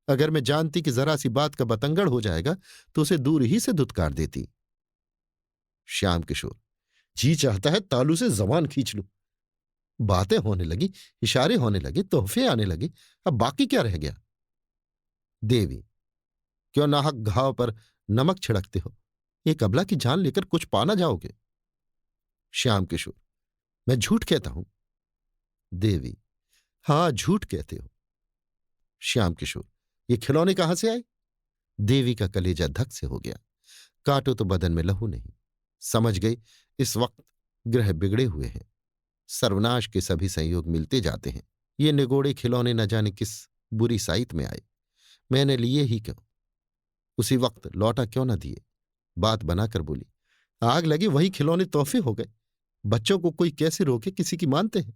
अगर मैं जानती कि जरा सी बात का बतंगड़ हो जाएगा तो उसे दूर ही से धुतकार देती। श्याम किशोर, जी चाहता है तालू से जबान खींच लूं। बातें होने लगी, इशारे होने लगे, तोहफे आने लगे, अब बाकी क्या रह गया? देवी, क्यों नाहक घाव पर नमक छिड़कते हो? एक अबला की जान लेकर कुछ पाना जाओगे। श्याम किशोर, मैं झूठ कहता हूं। देवी, हां झूठ कहते हो। श्याम किशोर, ये खिलौने कहां से आए? देवी का कलेजा धक से हो गया। काटो तो बदन में लहू नहीं। समझ गई इस वक्त ग्रह बिगड़े हुए हैं। सर्वनाश के सभी संयोग मिलते जाते हैं। ये निगोड़े खिलौने न जाने किस बुरी साइत में आए। मैंने लिए ही क्यों? उसी वक्त लौटा क्यों न दिए? बात बनाकर बोली, आग लगी वही खिलौने तोहफे हो गए। बच्चों को कोई कैसे रोके, किसी की मानते हैं?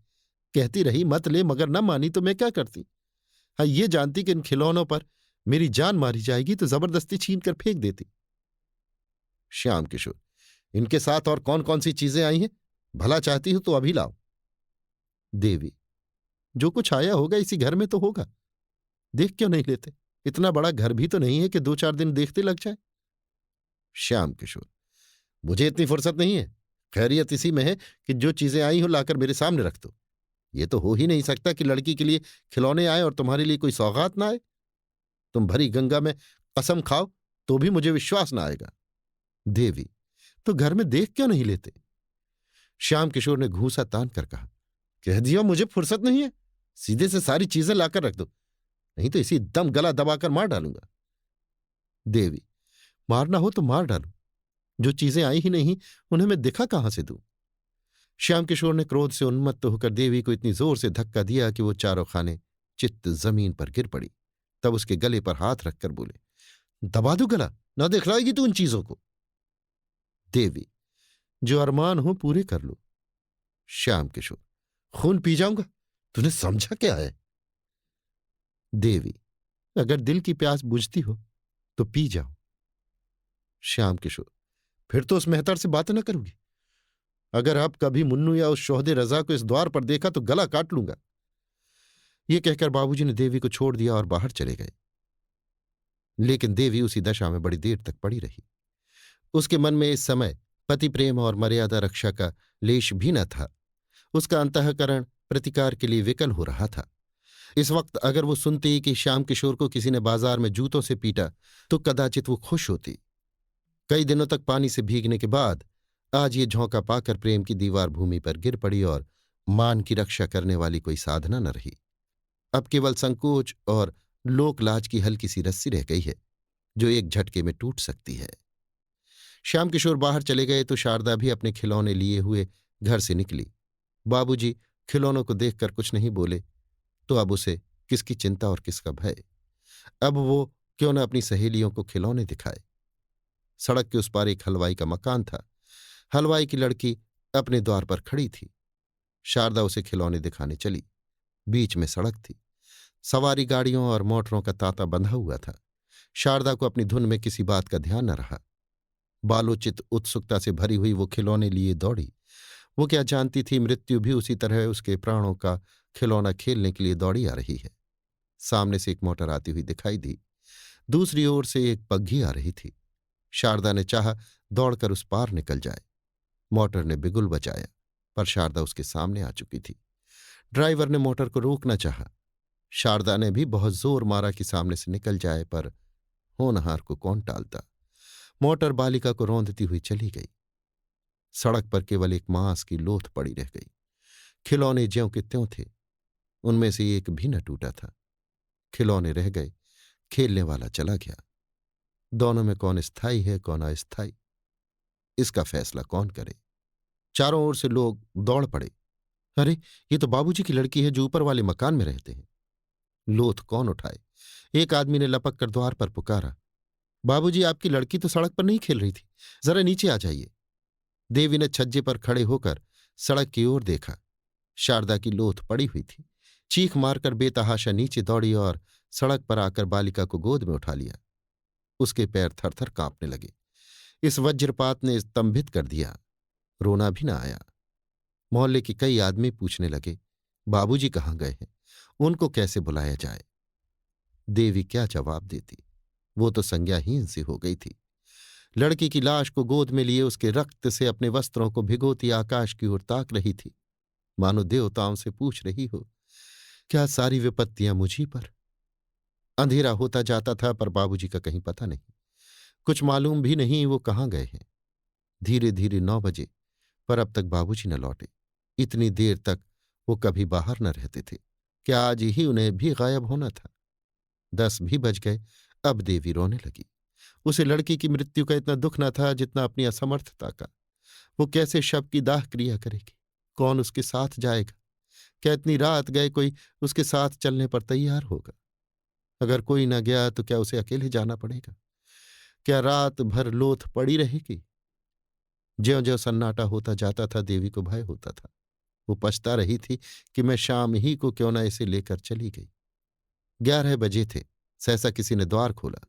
कहती रही मत ले, मगर न मानी तो मैं क्या करती? हाँ, ये जानती कि इन खिलौनों पर मेरी जान मारी जाएगी तो जबरदस्ती छीन कर फेंक देती। श्याम किशोर, इनके साथ और कौन कौन सी चीजें आई हैं? भला चाहती हो तो अभी लाओ। देवी, जो कुछ आया होगा इसी घर में तो होगा। देख क्यों नहीं लेते? इतना बड़ा घर भी तो नहीं है कि 2-4 दिन देखते लग जाए। श्याम किशोर, मुझे इतनी फुर्सत नहीं है। खैरियत इसी में है कि जो चीजें आई हो लाकर मेरे सामने रख दो। ये तो हो ही नहीं सकता कि लड़की के लिए खिलौने आए और तुम्हारे लिए कोई सौगात ना आए। तुम भरी गंगा में कसम खाओ तो भी मुझे विश्वास ना आएगा। देवी, तो घर में देख क्यों नहीं लेते? श्याम किशोर ने घूंसा तान कर कहा, कह दिया मुझे फुर्सत नहीं है। सीधे से सारी चीजें लाकर रख दो, नहीं तो इसी दम गला दबाकर मार डालूंगा। देवी, मारना हो तो मार डालो। जो चीजें आई ही नहीं उन्हें मैं दिखा कहां से दूं? श्याम किशोर ने क्रोध से उन्मत्त होकर देवी को इतनी जोर से धक्का दिया कि वो चारों खाने चित्त जमीन पर गिर पड़ी। तब उसके गले पर हाथ रखकर बोले, दबा दो गला, ना दिखलाएगी तू उन चीजों को। देवी, जो अरमान हो पूरे कर लो। श्याम किशोर, खून पी जाऊंगा, तूने समझा क्या है? देवी, अगर दिल की प्यास बुझती हो तो पी जाओ। श्याम किशोर, फिर तो उस मेहतर से बात न करूंगी। अगर अब कभी मुन्नू या उस शोहदे रजा को इस द्वार पर देखा तो गला काट लूंगा। ये कहकर बाबूजी ने देवी को छोड़ दिया और बाहर चले गए। लेकिन देवी उसी दशा में बड़ी देर तक पड़ी रही। उसके मन में इस समय पति प्रेम और मर्यादा रक्षा का लेश भी न था। उसका अंतःकरण प्रतिकार के लिए विकल हो रहा था। इस वक्त अगर वो सुनती कि श्याम किशोर को किसी ने बाजार में जूतों से पीटा तो कदाचित वो खुश होती। कई दिनों तक पानी से भीगने के बाद आज ये झोंका पाकर प्रेम की दीवार भूमि पर गिर पड़ी और मान की रक्षा करने वाली कोई साधना न रही। अब केवल संकोच और लोकलाज की हल्की सी रस्सी रह गई है जो एक झटके में टूट सकती है। श्याम किशोर बाहर चले गए तो शारदा भी अपने खिलौने लिए हुए घर से निकली। बाबूजी खिलौनों को देखकर कुछ नहीं बोले तो अब उसे किसकी चिंता और किसका भय। अब वो क्यों न अपनी सहेलियों को खिलौने दिखाए। सड़क के उस पार एक हलवाई का मकान था। हलवाई की लड़की अपने द्वार पर खड़ी थी। शारदा उसे खिलौने दिखाने चली। बीच में सड़क थी। सवारी गाड़ियों और मोटरों का तांता बंधा हुआ था। शारदा को अपनी धुन में किसी बात का ध्यान न रहा। बालोचित उत्सुकता से भरी हुई वो खिलौने लिए दौड़ी। वो क्या जानती थी मृत्यु भी उसी तरह उसके प्राणों का खिलौना खेलने के लिए दौड़ी आ रही है। सामने से एक मोटर आती हुई दिखाई दी। दूसरी ओर से एक बग्घी आ रही थी। शारदा ने चाहा दौड़कर उस पार निकल जाए। मोटर ने बिगुल बजाया पर शारदा उसके सामने आ चुकी थी। ड्राइवर ने मोटर को रोकना चाहा। शारदा ने भी बहुत जोर मारा कि सामने से निकल जाए पर होनहार को कौन टालता। मोटर बालिका को रौंदती हुई चली गई। सड़क पर केवल एक मांस की लोथ पड़ी रह गई। खिलौने ज्यों के त्यों थे। उनमें से एक भी न टूटा था। खिलौने रह गए, खेलने वाला चला गया। दोनों में कौन स्थायी है कौन अस्थायी, इसका फैसला कौन करे। चारों ओर से लोग दौड़ पड़े। अरे, ये तो बाबूजी की लड़की है जो ऊपर वाले मकान में रहते हैं। लोथ कौन उठाए। एक आदमी ने लपक कर द्वार पर पुकारा, बाबूजी, आपकी लड़की तो सड़क पर नहीं खेल रही थी, जरा नीचे आ जाइए। देवी ने छज्जे पर खड़े होकर सड़क की ओर देखा। शारदा की लोथ पड़ी हुई थी। चीख मारकर बेतहाशा नीचे दौड़ी और सड़क पर आकर बालिका को गोद में उठा लिया। उसके पैर थरथर कांपने लगे। इस वज्रपात ने स्तंभित कर दिया। रोना भी न आया। मोहल्ले के कई आदमी पूछने लगे, बाबूजी कहाँ गए हैं, उनको कैसे बुलाया जाए। देवी क्या जवाब देती। वो तो संज्ञाहीन सी हो गई थी। लड़की की लाश को गोद में लिए उसके रक्त से अपने वस्त्रों को भिगोती आकाश की ओर ताक रही थी, मानो देवताओं से पूछ रही हो, क्या सारी विपत्तियां मुझी पर। अंधेरा होता जाता था पर बाबूजी का कहीं पता नहीं। कुछ मालूम भी नहीं वो कहाँ गए हैं। धीरे धीरे 9 बजे पर अब तक बाबूजी न लौटे। इतनी देर तक वो कभी बाहर न रहते थे। क्या आज ही उन्हें भी गायब होना था? 10 भी बज गए। अब देवी रोने लगी। उसे लड़की की मृत्यु का इतना दुख न था जितना अपनी असमर्थता का। वो कैसे शव की दाह क्रिया करेगी? कौन उसके साथ जाएगा? क्या इतनी रात गए कोई उसके साथ चलने पर तैयार होगा? अगर कोई न गया तो क्या उसे अकेले जाना पड़ेगा? क्या रात भर लोथ पड़ी रहेगी? ज्यों ज्यों सन्नाटा होता जाता था देवी को भय होता था। वो पछता रही थी कि मैं शाम ही को क्यों न इसे लेकर चली गई। 11 बजे थे। सहसा किसी ने द्वार खोला।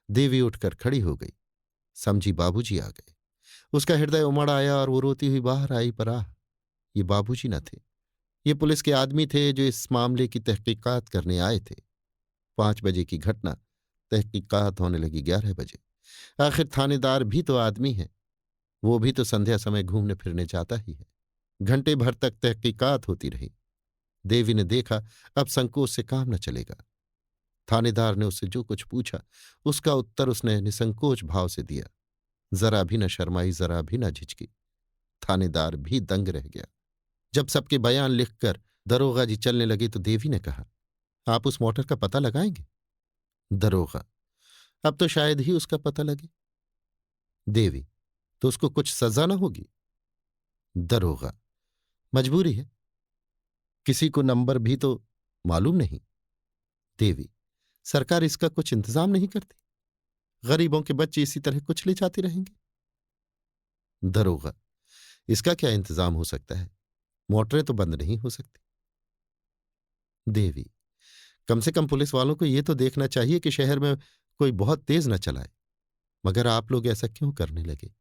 देवी उठकर खड़ी हो गई। समझी बाबूजी आ गए। उसका हृदय उमड़ आया और वो रोती हुई बाहर आई पर आह, ये बाबूजी न थे। ये पुलिस के आदमी थे जो इस मामले की तहकीकात करने आए थे। 5 बजे की घटना, तहकीकात होने लगी 11 बजे। आखिर थानेदार भी तो आदमी है। वो भी तो संध्या समय घूमने फिरने जाता ही है। घंटे भर तक तहकीकात होती रही। देवी ने देखा अब संकोच से काम न चलेगा। थानेदार ने उससे जो कुछ पूछा उसका उत्तर उसने निसंकोच भाव से दिया। जरा भी न शर्माई, जरा भी न झिझकी। थानेदार भी दंग रह गया। जब सबके बयान लिखकर दरोगा जी चलने लगे तो देवी ने कहा, आप उस मोटर का पता लगाएंगे? दरोगा, अब तो शायद ही उसका पता लगे। देवी, तो उसको कुछ सजा न होगी? दरोगा, मजबूरी है, किसी को नंबर भी तो मालूम नहीं। देवी, सरकार इसका कुछ इंतजाम नहीं करती? गरीबों के बच्चे इसी तरह कुछ ले जाते रहेंगे। दरोगा, इसका क्या इंतजाम हो सकता है? मोटरें तो बंद नहीं हो सकती। देवी, कम से कम पुलिस वालों को यह तो देखना चाहिए कि शहर में कोई बहुत तेज न चलाए। मगर आप लोग ऐसा क्यों करने लगे?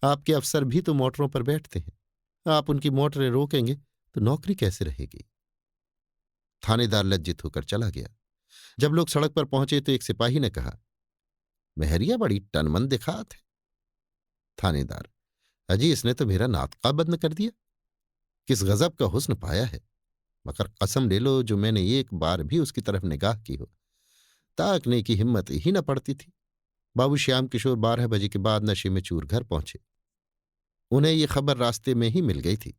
आपके अफसर भी तो मोटरों पर बैठते हैं। आप उनकी मोटरें रोकेंगे तो नौकरी कैसे रहेगी? थानेदार लज्जित होकर चला गया। जब लोग सड़क पर पहुंचे तो एक सिपाही ने कहा, मेहरिया बड़ी टनमन दिखात है। थानेदार, अजी इसने तो मेरा नातका बंद कर दिया। किस गजब का हुस्न पाया है। मगर कसम ले लो, जो मैंने एक बार भी उसकी तरफ निगाह की हो, ताकने की हिम्मत ही न पड़ती थी। बाबू श्याम किशोर 12 बजे के बाद नशे में चूर घर पहुंचे। उन्हें ये खबर रास्ते में ही मिल गई थी।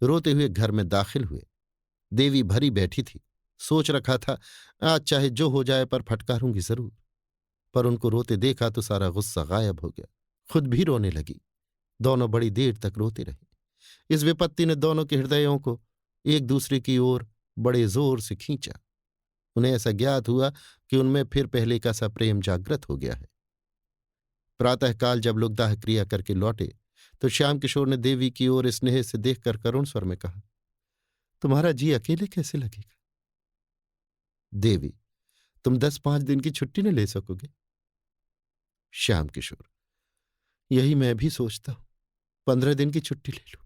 रोते हुए घर में दाखिल हुए। देवी भरी बैठी थी। सोच रखा था आज चाहे जो हो जाए पर फटकारूंगी जरूर। पर उनको रोते देखा तो सारा गुस्सा गायब हो गया। खुद भी रोने लगी। दोनों बड़ी देर तक रोते रहे। इस विपत्ति ने दोनों के हृदयों को एक दूसरे की ओर बड़े जोर से खींचा। उन्हें ऐसा ज्ञात हुआ कि उनमें फिर पहले का सा प्रेम जागृत हो गया है। प्रातःकाल जब लोग दाह क्रिया करके लौटे तो श्याम किशोर ने देवी की ओर स्नेह से देखकर करुण स्वर में कहा, तुम्हारा जी अकेले कैसे लगेगा? देवी, तुम 10-5 दिन की छुट्टी न ले सकोगे? श्याम किशोर, यही मैं भी सोचता हूं, 15 दिन की छुट्टी ले लूं।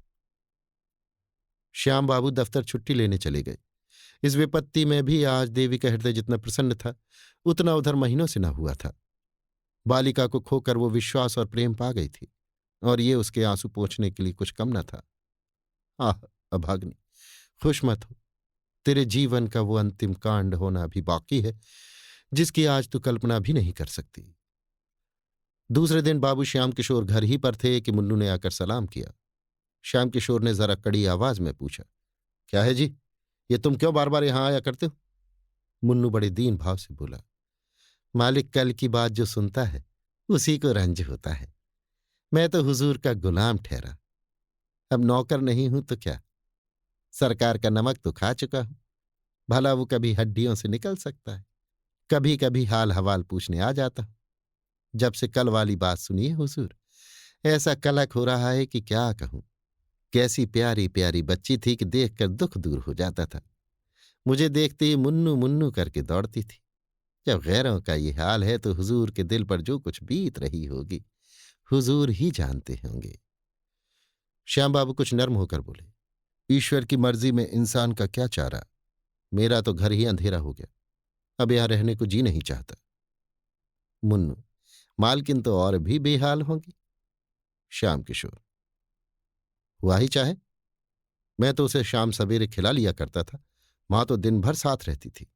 श्याम बाबू दफ्तर छुट्टी लेने चले गए। इस विपत्ति में भी आज देवी का हृदय जितना प्रसन्न था उतना उधर महीनों से न हुआ था। बालिका को खोकर वो विश्वास और प्रेम पा गई थी और ये उसके आंसू पोंछने के लिए कुछ कम न था। आह अभाग्नि, खुश मत हो। तेरे जीवन का वो अंतिम कांड होना अभी बाकी है जिसकी आज तू कल्पना भी नहीं कर सकती। दूसरे दिन बाबू श्याम किशोर घर ही पर थे कि मुन्नू ने आकर सलाम किया। श्याम किशोर ने जरा कड़ी आवाज में पूछा, क्या है जी, ये तुम क्यों बार बार यहां आया करते हो? मुन्नू बड़े दीन भाव से बोला, मालिक कल की बात जो सुनता है उसी को रंज होता है। मैं तो हुजूर का गुलाम ठहरा, अब नौकर नहीं हूं तो क्या, सरकार का नमक तो खा चुका हूं। भला वो कभी हड्डियों से निकल सकता है? कभी कभी हाल हवाल पूछने आ जाता हूं। जब से कल वाली बात सुनी है हुजूर, ऐसा कलक हो रहा है कि क्या कहूं। कैसी प्यारी प्यारी बच्ची थी कि देखकर दुख दूर हो जाता था। मुझे देखते ही मुन्नू मुन्नू करके दौड़ती थी। जब गैरों का ये हाल है तो हुजूर के दिल पर जो कुछ बीत रही होगी हुजूर ही जानते होंगे। श्याम बाबू कुछ नर्म होकर बोले, ईश्वर की मर्जी में इंसान का क्या चारा। मेरा तो घर ही अंधेरा हो गया, अब यहां रहने को जी नहीं चाहता। मुन्नू, मालकिन तो और भी बेहाल होंगी। श्याम किशोर, हुआ ही चाहे, मैं तो उसे शाम सवेरे खिला लिया करता था, मां तो दिन भर साथ रहती थी।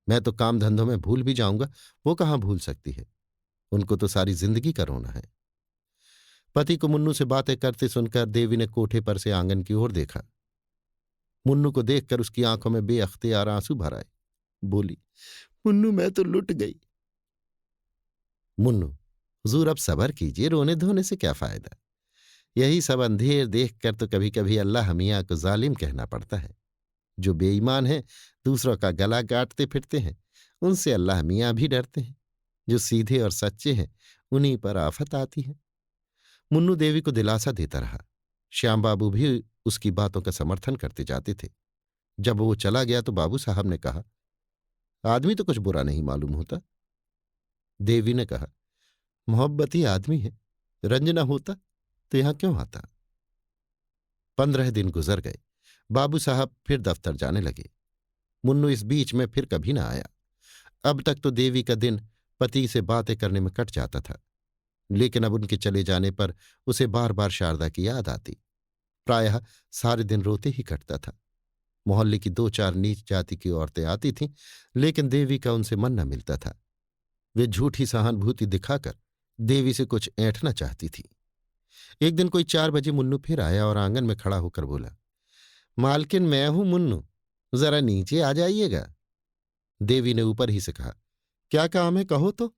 मैं तो काम धंधों में भूल भी जाऊंगा, वो कहाँ भूल सकती है? उनको तो सारी जिंदगी का रोना है। पति को मुन्नू से बातें करते सुनकर देवी ने कोठे पर से आंगन की ओर देखा। मुन्नू को देखकर उसकी आंखों में बेअख्तियार आंसू भर आए। बोली, मुन्नू मैं तो लुट गई। मुन्नू, हुजूर अब सब्र कीजिए, रोने धोने से क्या फायदा? यही सब अंधेर देखकर तो कभी कभी अल्लाह मियाँ को जालिम कहना पड़ता है। जो बेईमान हैं, दूसरों का गला काटते फिरते हैं, उनसे अल्लाह मियाँ भी डरते हैं। जो सीधे और सच्चे हैं उन्हीं पर आफत आती है। मुन्नू देवी को दिलासा देता रहा। श्याम बाबू भी उसकी बातों का समर्थन करते जाते थे। जब वो चला गया तो बाबू साहब ने कहा, आदमी तो कुछ बुरा नहीं मालूम होता। देवी ने कहा, मोहब्बती आदमी है, रंज न होता तो यहां क्यों आता? 15 दिन गुजर गए। बाबू साहब फिर दफ्तर जाने लगे। मुन्नू इस बीच में फिर कभी न आया। अब तक तो देवी का दिन पति से बातें करने में कट जाता था, लेकिन अब उनके चले जाने पर उसे बार बार शारदा की याद आती। प्रायः सारे दिन रोते ही कटता था। मोहल्ले की 2-4 नीच जाति की औरतें आती थीं, लेकिन देवी का उनसे मन न मिलता था। वे झूठी सहानुभूति दिखाकर देवी से कुछ ऐंठना चाहती थी। एक दिन कोई 4 बजे मुन्नू फिर आया और आंगन में खड़ा होकर बोला, मालकिन मैं हूं मुन्नू, जरा नीचे आ जाइएगा। देवी ने ऊपर ही से कहा, क्या काम है कहो तो?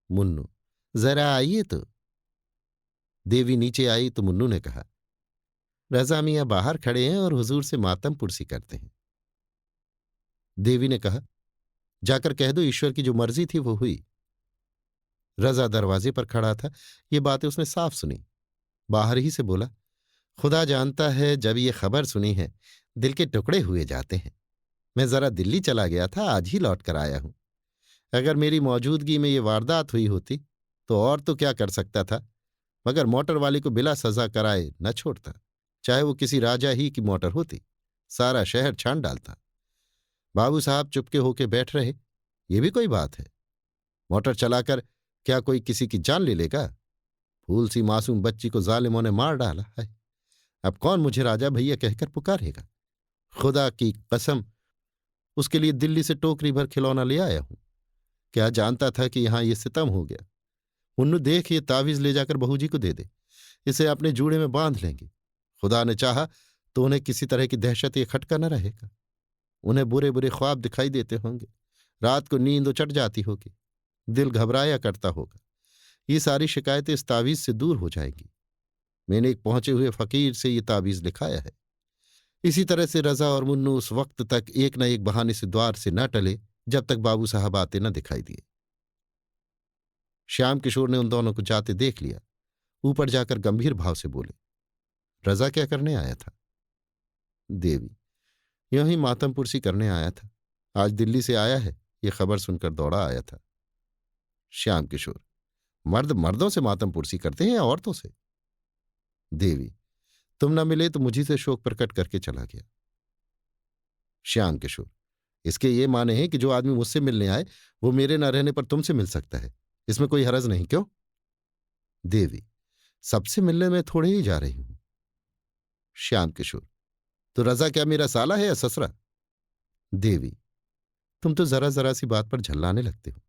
मुन्नू, जरा आइए तो। देवी नीचे आई तो मुन्नू ने कहा, रज़ा मियाँ बाहर खड़े हैं और हुजूर से मातम पुरसी करते हैं। देवी ने कहा, जाकर कह दो ईश्वर की जो मर्जी थी वो हुई। रज़ा दरवाजे पर खड़ा था। ये बातें उसने साफ सुनी। बाहर ही से बोला, खुदा जानता है जब ये खबर सुनी है दिल के टुकड़े हुए जाते हैं। मैं जरा दिल्ली चला गया था, आज ही लौट कर आया हूं। अगर मेरी मौजूदगी में ये वारदात हुई होती तो और तो क्या कर सकता था, मगर मोटर वाले को बिला सजा कराए न छोड़ता। चाहे वो किसी राजा ही की मोटर होती, सारा शहर छान डालता। बाबू साहब चुपके होके बैठ रहे, ये भी कोई बात है? मोटर चलाकर क्या कोई किसी की जान ले लेगा? फूल सी मासूम बच्ची को जालिमों ने मार डाला है। अब कौन मुझे राजा भैया कहकर पुकारेगा? खुदा की कसम, उसके लिए दिल्ली से टोकरी भर खिलौना ले आया हूं। क्या जानता था कि यहां ये सितम हो गया। मुन्नू देख, ये तावीज ले जाकर बहू जी को दे दे, इसे अपने जूड़े में बांध लेंगे। खुदा ने चाहा तो उन्हें किसी तरह की दहशत या खटका न रहेगा। उन्हें बुरे बुरे ख्वाब दिखाई देते होंगे, रात को नींद उचट जाती होगी, दिल घबराया करता होगा। ये सारी शिकायतें इस तावीज से दूर हो जाएंगी। मैंने एक पहुंचे हुए फकीर से ये तावीज लिखाया है। इसी तरह से रजा और मुन्नू उस वक्त तक एक न एक बहाने से द्वार से न टले जब तक बाबू साहब आते न दिखाई दिए। श्याम किशोर ने उन दोनों को जाते देख लिया। ऊपर जाकर गंभीर भाव से बोले, रजा क्या करने आया था? देवी, यूं ही मातम पुरसी करने आया था। आज दिल्ली से आया है, ये खबर सुनकर दौड़ा आया था। श्याम किशोर, मर्द मर्दों से मातम पुरसी करते हैं या औरतों से? देवी, तुम न मिले तो मुझी से शोक प्रकट करके चला गया। श्याम किशोर, इसके ये माने हैं कि जो आदमी मुझसे मिलने आए वो मेरे न रहने पर तुमसे मिल सकता है, इसमें कोई हरज नहीं, क्यों? देवी, सबसे मिलने में थोड़े ही जा रही हूं। श्याम किशोर, तो रजा क्या मेरा साला है या ससुरा? देवी, तुम तो जरा जरा सी बात पर झल्लाने लगते हो।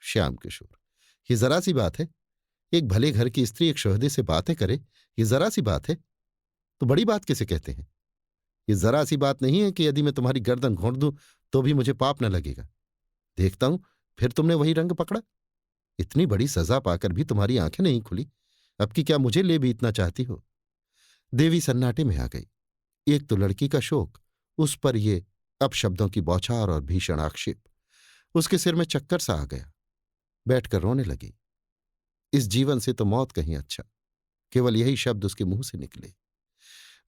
श्याम किशोर, ये जरा सी बात है? एक भले घर की स्त्री एक शोहदे से बातें करे, ये जरा सी बात है? तो बड़ी बात किसे कहते हैं? ये जरा सी बात नहीं है कि यदि मैं तुम्हारी गर्दन घोंट दूं तो भी मुझे पाप न लगेगा। देखता हूं फिर तुमने वही रंग पकड़ा। इतनी बड़ी सजा पाकर भी तुम्हारी आंखें नहीं खुली। अब की क्या मुझे ले बीतना चाहती हो? देवी सन्नाटे में आ गई। एक तो लड़की का शोक, उस पर ये अपशब्दों की बौछार और भीषण आक्षेप। उसके सिर में चक्कर सा आ गया। बैठकर रोने लगी। इस जीवन से तो मौत कहीं अच्छा। केवल यही शब्द उसके मुंह से निकले।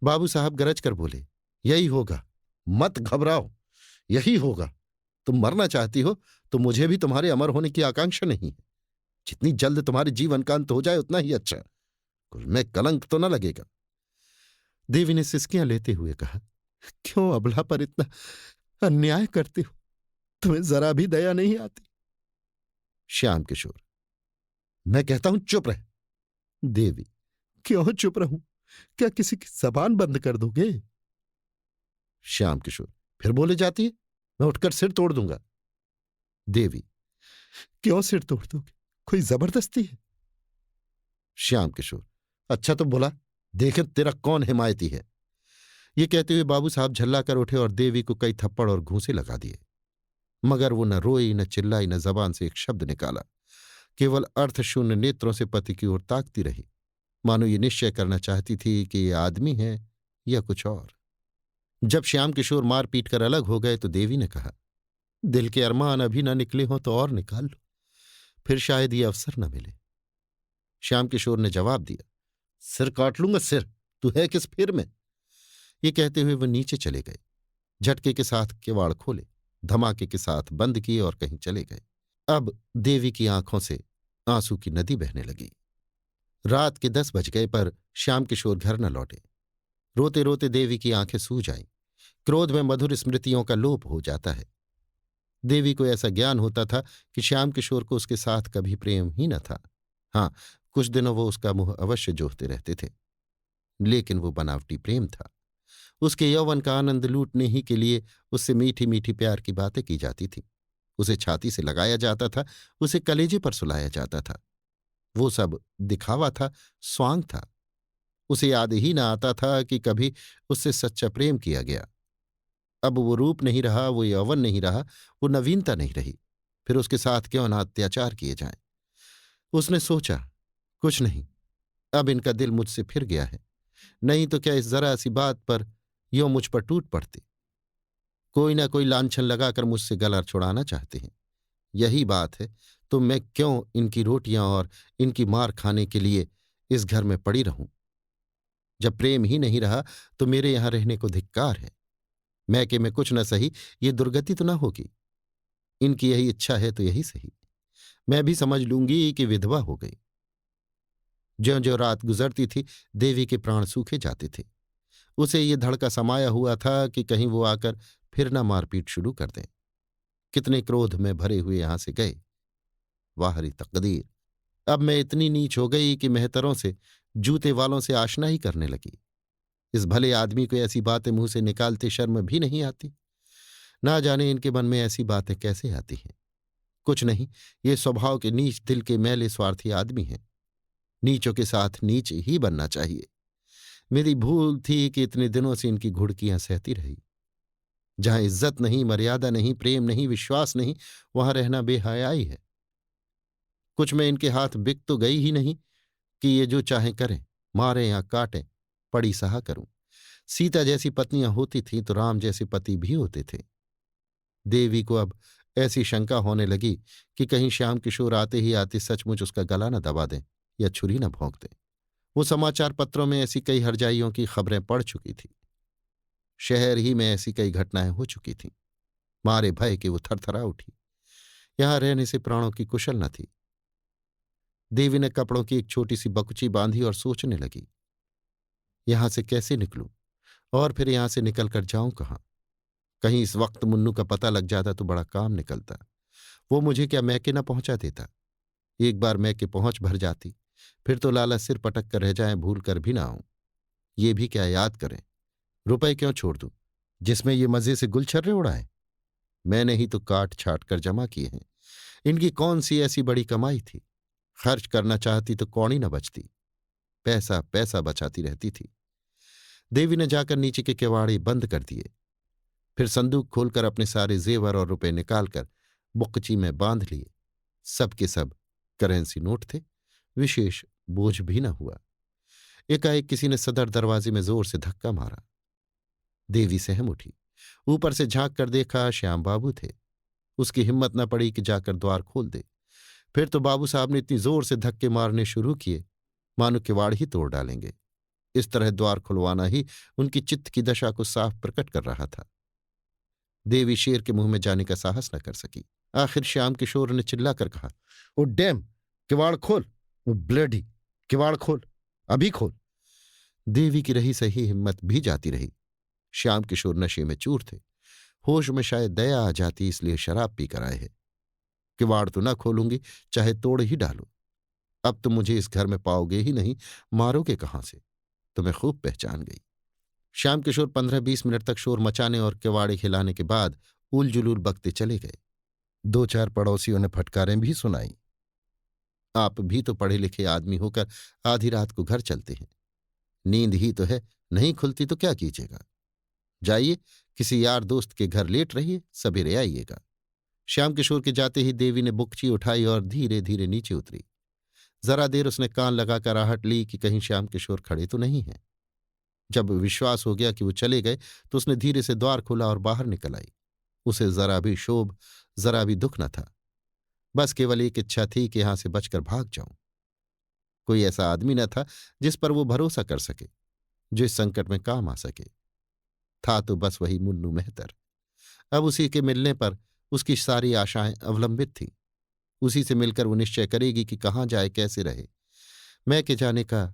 बाबू साहब गरज कर बोले, यही होगा, मत घबराओ, यही होगा। तुम मरना चाहती हो तो मुझे भी तुम्हारे अमर होने की आकांक्षा नहीं है। जितनी जल्द तुम्हारे जीवन का अंत हो जाए उतना ही अच्छा। कुल में कलंक तो न लगेगा। देवी ने सिसकियां लेते हुए कहा, क्यों अबला पर इतना अन्याय करते हो? तुम्हें जरा भी दया नहीं आती? श्याम किशोर, मैं कहता हूं चुप रह। देवी, क्यों चुप रहूं? क्या किसी की जबान बंद कर दोगे? श्याम किशोर, फिर बोले जाती है, मैं उठकर सिर तोड़ दूंगा। देवी, क्यों सिर तोड़ दोगे? कोई जबरदस्ती है? श्याम किशोर, अच्छा तो बोला, देखे तेरा कौन हिमायती है। ये कहते हुए बाबू साहब झल्ला कर उठे और देवी को कई थप्पड़ और घूंसे लगा दिए। मगर वो न रोई, न चिल्लाई, न जबान से एक शब्द निकाला। केवल अर्थशून्य नेत्रों से पति की ओर ताकती रही, मानो ये निश्चय करना चाहती थी कि ये आदमी है या कुछ और। जब श्याम किशोर मार पीट कर अलग हो गए तो देवी ने कहा, दिल के अरमान अभी ना निकले हों तो और निकाल लो, फिर शायद ये अवसर न मिले। श्याम किशोर ने जवाब दिया, सिर काट लूंगा सिर, तू है किस फिर में? ये कहते हुए वो नीचे चले गए। झटके के साथ किवाड़ खोले, धमाके के साथ बंद किए और कहीं चले गए। अब देवी की आंखों से आंसू की नदी बहने लगी। रात के 10 बज गए पर श्याम किशोर घर न लौटे। रोते रोते देवी की आंखें सूज आईं। क्रोध में मधुर स्मृतियों का लोप हो जाता है। देवी को ऐसा ज्ञान होता था कि श्याम किशोर को उसके साथ कभी प्रेम ही न था। हाँ, कुछ दिनों वो उसका मुंह अवश्य जोहते रहते थे, लेकिन वो बनावटी प्रेम था। उसके यौवन का आनंद लूटने ही के लिए उससे मीठी मीठी प्यार की बातें की जाती थी। उसे छाती से लगाया जाता था, उसे कलेजे पर सुलाया जाता था। वो सब दिखावा था, स्वांग था। उसे याद ही न आता था कि कभी उससे सच्चा प्रेम किया गया। अब वो रूप नहीं रहा, वो यौवन नहीं रहा, वो नवीनता नहीं रही, फिर उसके साथ क्यों ना अत्याचार किए जाएं। उसने सोचा, कुछ नहीं, अब इनका दिल मुझसे फिर गया है। नहीं तो क्या इस जरा सी बात पर यों मुझ पर टूट पड़ते। कोई ना कोई लांछन लगाकर मुझसे गला छुड़ाना चाहते हैं। यही बात है तो मैं क्यों इनकी रोटियां और इनकी मार खाने के लिए इस घर में पड़ी रहूं। जब प्रेम ही नहीं रहा तो मेरे यहां रहने को धिक्कार है। मैके में कुछ न सही, ये दुर्गति तो न होगी। इनकी यही इच्छा है तो यही सही। मैं भी समझ लूंगी कि विधवा हो गई। ज्यों ज्यों रात गुजरती थी, देवी के प्राण सूखे जाते थे। उसे ये धड़का समाया हुआ था कि कहीं वो आकर फिर न मारपीट शुरू कर दें। कितने क्रोध में भरे हुए यहां से गए। वाहरी तकदीर, अब मैं इतनी नीच हो गई कि मेहतरों से, जूते वालों से आशना ही करने लगी। इस भले आदमी को ऐसी बातें मुंह से निकालते शर्म भी नहीं आती। ना जाने इनके मन में ऐसी बातें कैसे आती हैं। कुछ नहीं, ये स्वभाव के नीच दिल के मैले स्वार्थी आदमी हैं। नीचों के साथ नीच ही बनना चाहिए। मेरी भूल थी कि इतने दिनों से इनकी घुड़कियां सहती रही। जहां इज्जत नहीं, मर्यादा नहीं, प्रेम नहीं, विश्वास नहीं, वहां रहना बेहयाई है। कुछ में इनके हाथ बिक तो गई ही नहीं कि ये जो चाहे करें, मारें या काटें, पड़ी सहा करूं। सीता जैसी पत्नियां होती थीं तो राम जैसे पति भी होते थे। देवी को अब ऐसी शंका होने लगी कि कहीं श्याम किशोर आते ही आते सचमुच उसका गला न दबा दें या छुरी न भोंक दें। वो समाचार पत्रों में ऐसी कई हरजाइयों की खबरें पड़ चुकी थी। शहर ही में ऐसी कई घटनाएं हो चुकी थीं। मारे भय कि वो थरथरा उठी। यहां रहने से प्राणों की कुशल न थी। देवी ने कपड़ों की एक छोटी सी बकुची बांधी और सोचने लगी, यहां से कैसे निकलूं और फिर यहां से निकलकर जाऊं कहां। कहीं इस वक्त मुन्नू का पता लग जाता तो बड़ा काम निकलता। वो मुझे क्या मैके न पहुंचा देता। एक बार मैके पहुंच भर जाती, फिर तो लाला सिर पटक कर रह जाए, भूल कर भी ना आऊं। ये भी क्या याद करें। रुपए क्यों छोड़ दूं जिसमें ये मजे से गुलछर्रे उड़ाए। मैंने ही तो काट छाट कर जमा किए हैं। इनकी कौन सी ऐसी बड़ी कमाई थी। खर्च करना चाहती तो कौड़ी न बचती। पैसा पैसा बचाती रहती थी। देवी ने जाकर नीचे के किवाड़े बंद कर दिए। फिर संदूक खोलकर अपने सारे जेवर और रुपए निकालकर बुकची में बांध लिए। सब के सब करेंसी नोट थे। विशेष बोझ भी न हुआ। एकाएक किसी ने सदर दरवाजे में जोर से धक्का मारा। देवी सहम उठी। ऊपर से झांक कर देखा, श्याम बाबू थे। उसकी हिम्मत न पड़ी कि जाकर द्वार खोल दे। फिर तो बाबू साहब ने इतनी जोर से धक्के मारने शुरू किए मानो किवाड़ ही तोड़ डालेंगे। इस तरह द्वार खुलवाना ही उनकी चित्त की दशा को साफ प्रकट कर रहा था। देवी शेर के मुंह में जाने का साहस न कर सकी। आखिर श्याम किशोर ने चिल्लाकर कहा, ओ डैम, किवाड़ खोल, ओ ब्लडी, किवाड़ खोल, अभी खोल। देवी की रही सही हिम्मत भी जाती रही। श्याम किशोर नशे में चूर थे। होश में शायद दया आ जाती, इसलिए शराब पीकर आए हैं। किवाड़ तो न खोलूंगी, चाहे तोड़ ही डालो। अब तो मुझे इस घर में पाओगे ही नहीं, मारोगे कहां से। तो मैं खूब पहचान गई। श्याम किशोर 15-20 मिनट तक शोर मचाने और किवाड़े खिलाने के बाद उल जुलूल बकते चले गए। 2-4 पड़ोसियों ने फटकारें भी सुनाई। आप भी तो पढ़े लिखे आदमी होकर आधी रात को घर चलते हैं। नींद ही तो है, नहीं खुलती तो क्या कीजिएगा। जाइए, किसी यार दोस्त के घर लेट रहिए, सवेरे आइएगा। श्याम किशोर के जाते ही देवी ने बुकची उठाई और धीरे धीरे नीचे उतरी। जरा देर उसने कान लगाकर आहट ली कि कहीं श्याम किशोर खड़े तो नहीं हैं। जब विश्वास हो गया कि वो चले गए तो उसने धीरे से द्वार खोला और बाहर निकल आई। उसे जरा भी शोभ, जरा भी दुख न था। बस केवल एक इच्छा थी कि यहां से बचकर भाग जाऊं। कोई ऐसा आदमी न था जिस पर वो भरोसा कर सके, जो इस संकट में काम आ सके। था तो बस वही मुन्नू मेहतर। अब उसी के मिलने पर उसकी सारी आशाएं अवलंबित थीं। उसी से मिलकर वो निश्चय करेगी कि कहाँ जाए, कैसे रहे। मैके जाने का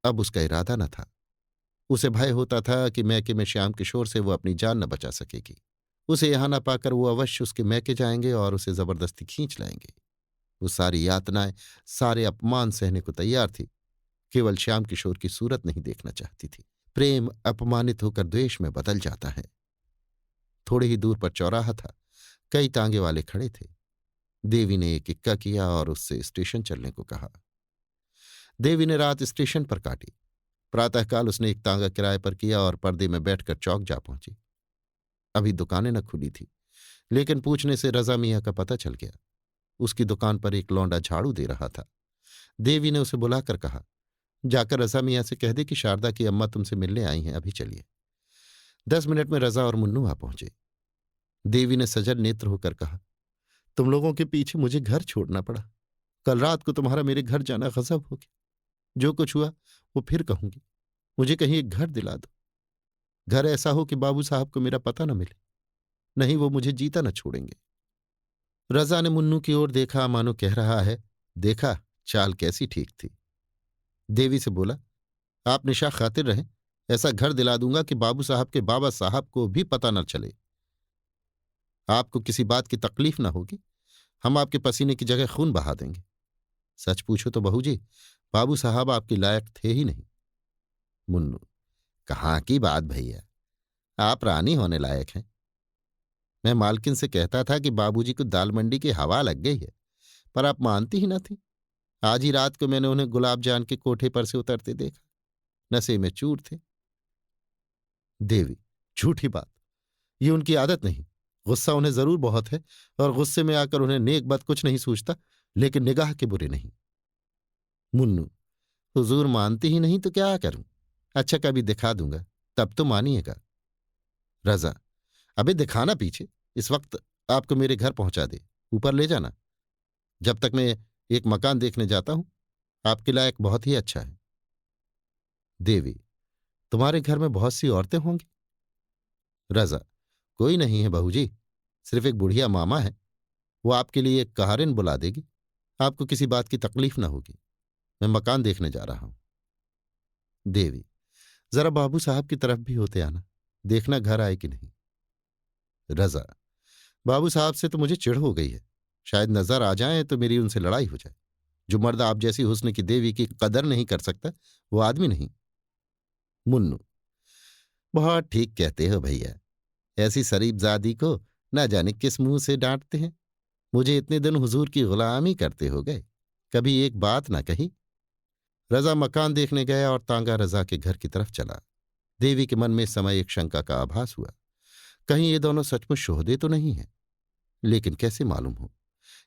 अब उसका इरादा न था। उसे भय होता था कि मैके में श्याम किशोर से वो अपनी जान न बचा सकेगी। उसे यहां न पाकर वो अवश्य उसके मैके जाएंगे और उसे जबरदस्ती खींच लाएंगे। वो सारी यातनाएं, सारे अपमान सहने को तैयार थी। केवल श्याम किशोर की सूरत नहीं देखना चाहती थी। प्रेम अपमानित होकर द्वेष में बदल जाता है। थोड़े ही दूर पर चौराहा था। कई तांगे वाले खड़े थे। देवी ने एक इक्का किया और उससे स्टेशन चलने को कहा। देवी ने रात स्टेशन पर काटी। प्रातःकाल उसने एक तांगा किराए पर किया और पर्दे में बैठकर चौक जा पहुंची। अभी दुकानें न खुली थी, लेकिन पूछने से रजा मियाँ का पता चल गया। उसकी दुकान पर एक लौंडा झाड़ू दे रहा था। देवी ने उसे बुलाकर कहा, 'ओ, 2 पैसे दे दो, 2 पैसे दे दो। 'वो 'पैसा' 'पैसा' बचाती रहती थी। उसी से मिलकर वो निश्चय करेगी कि कहाँ जाए, कैसे रहे। मैं के जाने का अब उसका इरादा न था। उसे भय होता था कि कहीं श्याम किशोर से वो अपनी जान न बचा सकेगी। जो इस संकट में काम आ सके। जाकर रजा मियाँ से कह दे कि शारदा की अम्मा तुमसे मिलने आई हैं, अभी चलिए। 10 मिनट में रजा और मुन्नू आ पहुंचे। देवी ने सजल नेत्र होकर कहा, तुम लोगों के पीछे मुझे घर छोड़ना पड़ा। कल रात को तुम्हारा मेरे घर जाना गजब हो गया। जो कुछ हुआ वो फिर कहूंगी। मुझे कहीं एक घर दिला दो। घर ऐसा हो कि बाबू साहब को मेरा पता न मिले, नहीं वो मुझे जीता न छोड़ेंगे। रजा ने मुन्नू की ओर देखा, मानो कह रहा है, देखा चाल कैसी ठीक थी। देवी से बोला, आप निशा खातिर रहें, ऐसा घर दिला दूंगा कि बाबू साहब के बाबा साहब को भी पता न चले। आपको किसी बात की तकलीफ ना होगी। हम आपके पसीने की जगह खून बहा देंगे। सच पूछो तो बहू जी, बाबू साहब आपके लायक थे ही नहीं। मुन्नू, कहाँ की बात भैया, आप रानी होने लायक हैं। मैं मालकिन से कहता था कि बाबूजी को दाल मंडी की हवा लग गई है, पर आप मानती ही न थी। आज ही रात को मैंने उन्हें गुलाब जान के कोठे पर से उतरते देखा। नशे में चूर थे। देवी, झूठी बात, ये उनकी आदत नहीं। गुस्सा उन्हें जरूर बहुत है, और गुस्से में आकर उन्हें नेक बद कुछ नहीं सूझता, लेकिन निगाह के बुरे नहीं। मुन्नू, हुजूर मानती ही नहीं तो क्या करूं? अच्छा, कभी दिखा दूंगा, तब तो मानिएगा। रजा, अबे दिखाना पीछे, इस वक्त आपको मेरे घर पहुंचा दे, ऊपर ले जाना। जब तक मैं एक मकान देखने जाता हूं, आपके लायक बहुत ही अच्छा है। देवी, तुम्हारे घर में बहुत सी औरतें होंगी। रजा, कोई नहीं है बहू जी, सिर्फ एक बुढ़िया मामा है। वो आपके लिए एक कहारिन बुला देगी। आपको किसी बात की तकलीफ ना होगी। मैं मकान देखने जा रहा हूं। देवी, जरा बाबू साहब की तरफ भी होते आना, देखना घर आए कि नहीं। रजा, बाबू साहब से तो मुझे चिढ़ हो गई है। शायद नजर आ जाए तो मेरी उनसे लड़ाई हो जाए। जो मर्द आप जैसी हुस्न की देवी की कदर नहीं कर सकता, वो आदमी नहीं। मुन्नू, बहुत ठीक कहते हो भैया। ऐसी शरीफजादी को न जाने किस मुंह से डांटते हैं। मुझे इतने दिन हुजूर की गुलामी करते हो गए, कभी एक बात ना कही। रजा मकान देखने गया और तांगा रजा के घर की तरफ चला। देवी के मन में इस समय एक शंका का आभास हुआ। कहीं ये दोनों सचमुच शोहदे तो नहीं हैं। लेकिन कैसे मालूम हो?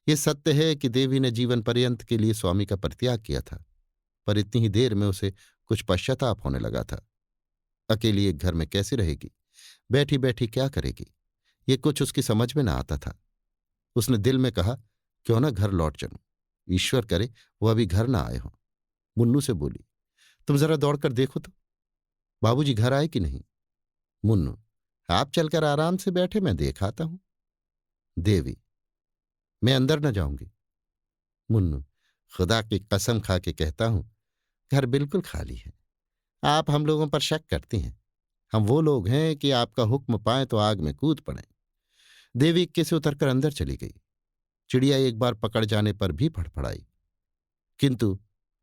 ये सत्य है कि देवी ने जीवन पर्यंत के लिए स्वामी का परित्याग किया था, पर इतनी ही देर में उसे कुछ पश्चाताप होने लगा था। अकेली एक घर में कैसे रहेगी? बैठी बैठी क्या करेगी? ये कुछ उसकी समझ में ना आता था। उसने दिल में कहा, क्यों ना घर लौट चलूं। ईश्वर करे वो अभी घर ना आए हों। मुन्नू से बोली, तुम जरा दौड़कर देखो तो, बाबूजी घर आए कि नहीं। मुन्नू, आप चलकर आराम से बैठे, मैं देख आता हूं। देवी, मैं अंदर न जाऊंगी। मुन्नू, खुदा की कसम खा के कहता हूं, घर बिल्कुल खाली है। आप हम लोगों पर शक करती हैं। हम वो लोग हैं कि आपका हुक्म पाएं तो आग में कूद पड़ें। देवी इक्के से उतरकर अंदर चली गई। चिड़िया एक बार पकड़ जाने पर भी फड़फड़ाई, किंतु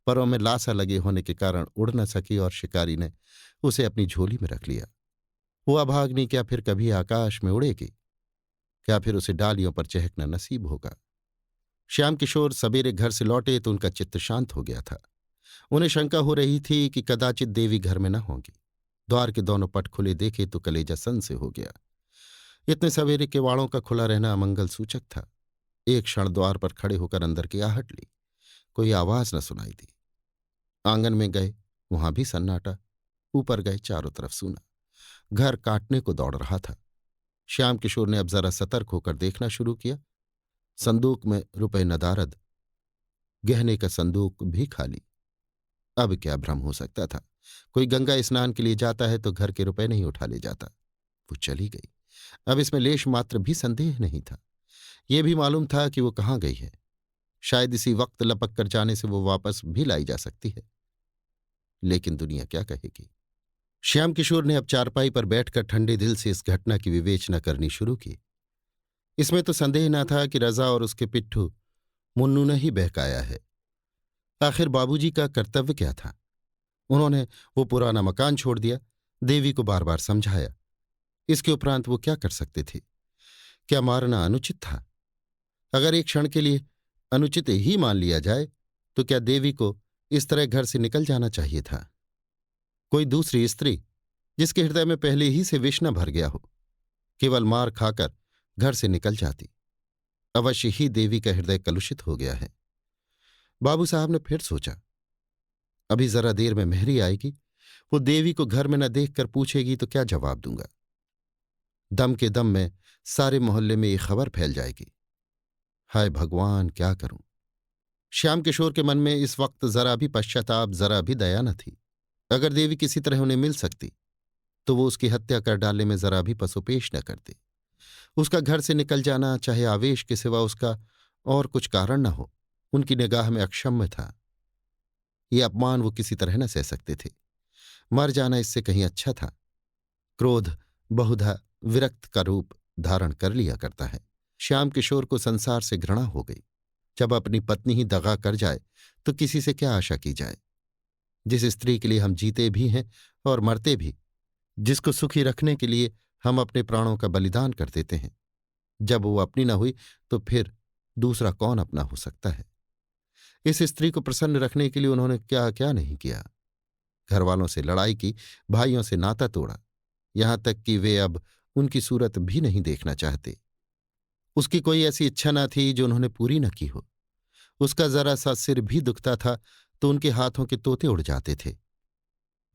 परों में लासा लगे होने के कारण उड़ न सकी और शिकारी ने उसे अपनी झोली में रख लिया। वो अभाग्नि क्या फिर कभी आकाश में उड़ेगी? क्या फिर उसे डालियों पर चहकना नसीब होगा? श्याम किशोर सवेरे घर से लौटे तो उनका चित्त शांत हो गया था। उन्हें शंका हो रही थी कि कदाचित देवी घर में न होंगी। द्वार के दोनों पट खुले देखे तो कलेजा सन से हो गया। इतने सवेरे किवाड़ों का खुला रहना अमंगल सूचक था। एक क्षण द्वार पर खड़े होकर अंदर की आहट ली। कोई आवाज न सुनाई दी। आंगन में गए, वहां भी सन्नाटा। ऊपर गए, चारों तरफ सूना। घर काटने को दौड़ रहा था। श्याम किशोर ने अब जरा सतर्क होकर देखना शुरू किया। संदूक में रुपए नदारद, गहने का संदूक भी खाली। अब क्या भ्रम हो सकता था? कोई गंगा स्नान के लिए जाता है तो घर के रुपए नहीं उठा ले जाता। वो चली गई। अब इसमें लेश मात्र भी संदेह नहीं था। ये भी मालूम था कि वो कहाँ गई है। शायद इसी वक्त लपक कर जाने से वो वापस भी लाई जा सकती है। लेकिन दुनिया क्या कहेगी? श्याम किशोर ने अब चारपाई पर बैठकर ठंडे दिल से इस घटना की विवेचना करनी शुरू की। इसमें तो संदेह न था कि रजा और उसके पिट्ठू मुन्नू ने ही बहकाया है। आखिर बाबूजी का कर्तव्य क्या था? उन्होंने वो पुराना मकान छोड़ दिया, देवी को बार बार समझाया। इसके उपरांत वो क्या कर सकते थे? क्या मारना अनुचित था? अगर एक क्षण के लिए अनुचित ही मान लिया जाए तो क्या देवी को इस तरह घर से निकल जाना चाहिए था? कोई दूसरी स्त्री जिसके हृदय में पहले ही से विष न भर गया हो, केवल मार खाकर घर से निकल जाती। अवश्य ही देवी का हृदय कलुषित हो गया है। बाबू साहब ने फिर सोचा, अभी जरा देर में मेहरी आएगी, वो देवी को घर में न देखकर पूछेगी तो क्या जवाब दूंगा। दम के दम में सारे मोहल्ले में ये खबर फैल जाएगी। हाय भगवान, क्या करूं। श्याम किशोर के मन में इस वक्त जरा भी पश्चाताप, जरा भी दया न थी। अगर देवी किसी तरह उन्हें मिल सकती तो वो उसकी हत्या कर डालने में जरा भी पसोपेश न करती। उसका घर से निकल जाना, चाहे आवेश के सिवा उसका और कुछ कारण न हो, उनकी निगाह में अक्षम्य था। ये अपमान वो किसी तरह न सह सकते थे। मर जाना इससे कहीं अच्छा था। क्रोध बहुधा विरक्त का रूप धारण कर लिया करता है। श्याम किशोर को संसार से घृणा हो गई। जब अपनी पत्नी ही दगा कर जाए तो किसी से क्या आशा की जाए। जिस स्त्री के लिए हम जीते भी हैं और मरते भी, जिसको सुखी रखने के लिए हम अपने प्राणों का बलिदान कर देते हैं, जब वो अपनी न हुई तो फिर दूसरा कौन अपना हो सकता है। इस स्त्री को प्रसन्न रखने के लिए उन्होंने क्या क्या नहीं किया। घर वालों से लड़ाई की, भाइयों से नाता तोड़ा, यहां तक कि वे अब उनकी सूरत भी नहीं देखना चाहते। उसकी कोई ऐसी इच्छा न थी जो उन्होंने पूरी न की हो। उसका जरा सा सिर भी दुखता था तो उनके हाथों के तोते उड़ जाते थे।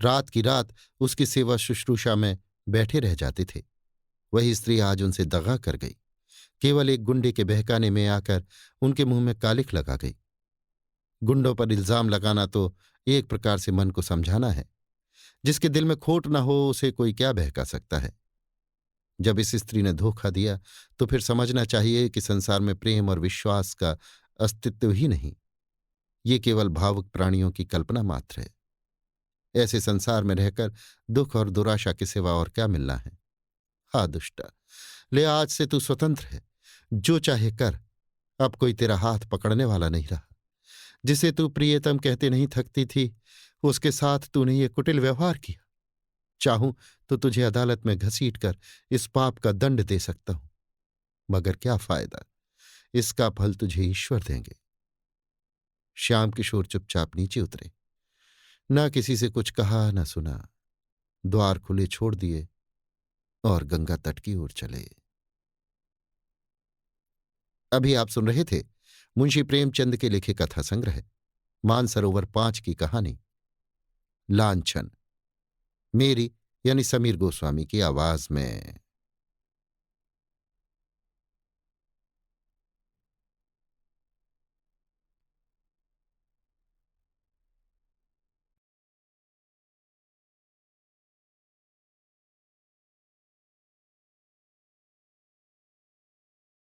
रात की रात उसकी सेवा शुश्रूषा में बैठे रह जाते थे। वही स्त्री आज उनसे दगा कर गई। केवल एक गुंडे के बहकाने में आकर उनके मुंह में कालिख लगा गई। गुंडों पर इल्जाम लगाना तो एक प्रकार से मन को समझाना है। जिसके दिल में खोट न हो उसे कोई क्या बहका सकता है। जब इस स्त्री ने धोखा दिया तो फिर समझना चाहिए कि संसार में प्रेम और विश्वास का अस्तित्व ही नहीं, ये केवल भावुक प्राणियों की कल्पना मात्र है। ऐसे संसार में रहकर दुख और दुराशा के सिवा और क्या मिलना है। हा दुष्टा, ले आज से तू स्वतंत्र है, जो चाहे कर। अब कोई तेरा हाथ पकड़ने वाला नहीं रहा। जिसे तू प्रियतम कहते नहीं थकती थी, उसके साथ तूने ये कुटिल व्यवहार किया। चाहूं तो तुझे अदालत में घसीटकर इस पाप का दंड दे सकता हूं, मगर क्या फायदा, इसका फल तुझे ईश्वर देंगे। श्याम किशोर चुपचाप नीचे उतरे। न किसी से कुछ कहा न सुना, द्वार खुले छोड़ दिए और गंगा तट की ओर चले। अभी आप सुन रहे थे मुंशी प्रेमचंद के लिखे कथा संग्रह मानसरोवर 5 की कहानी लांछन, मेरी यानी समीर गोस्वामी की आवाज में।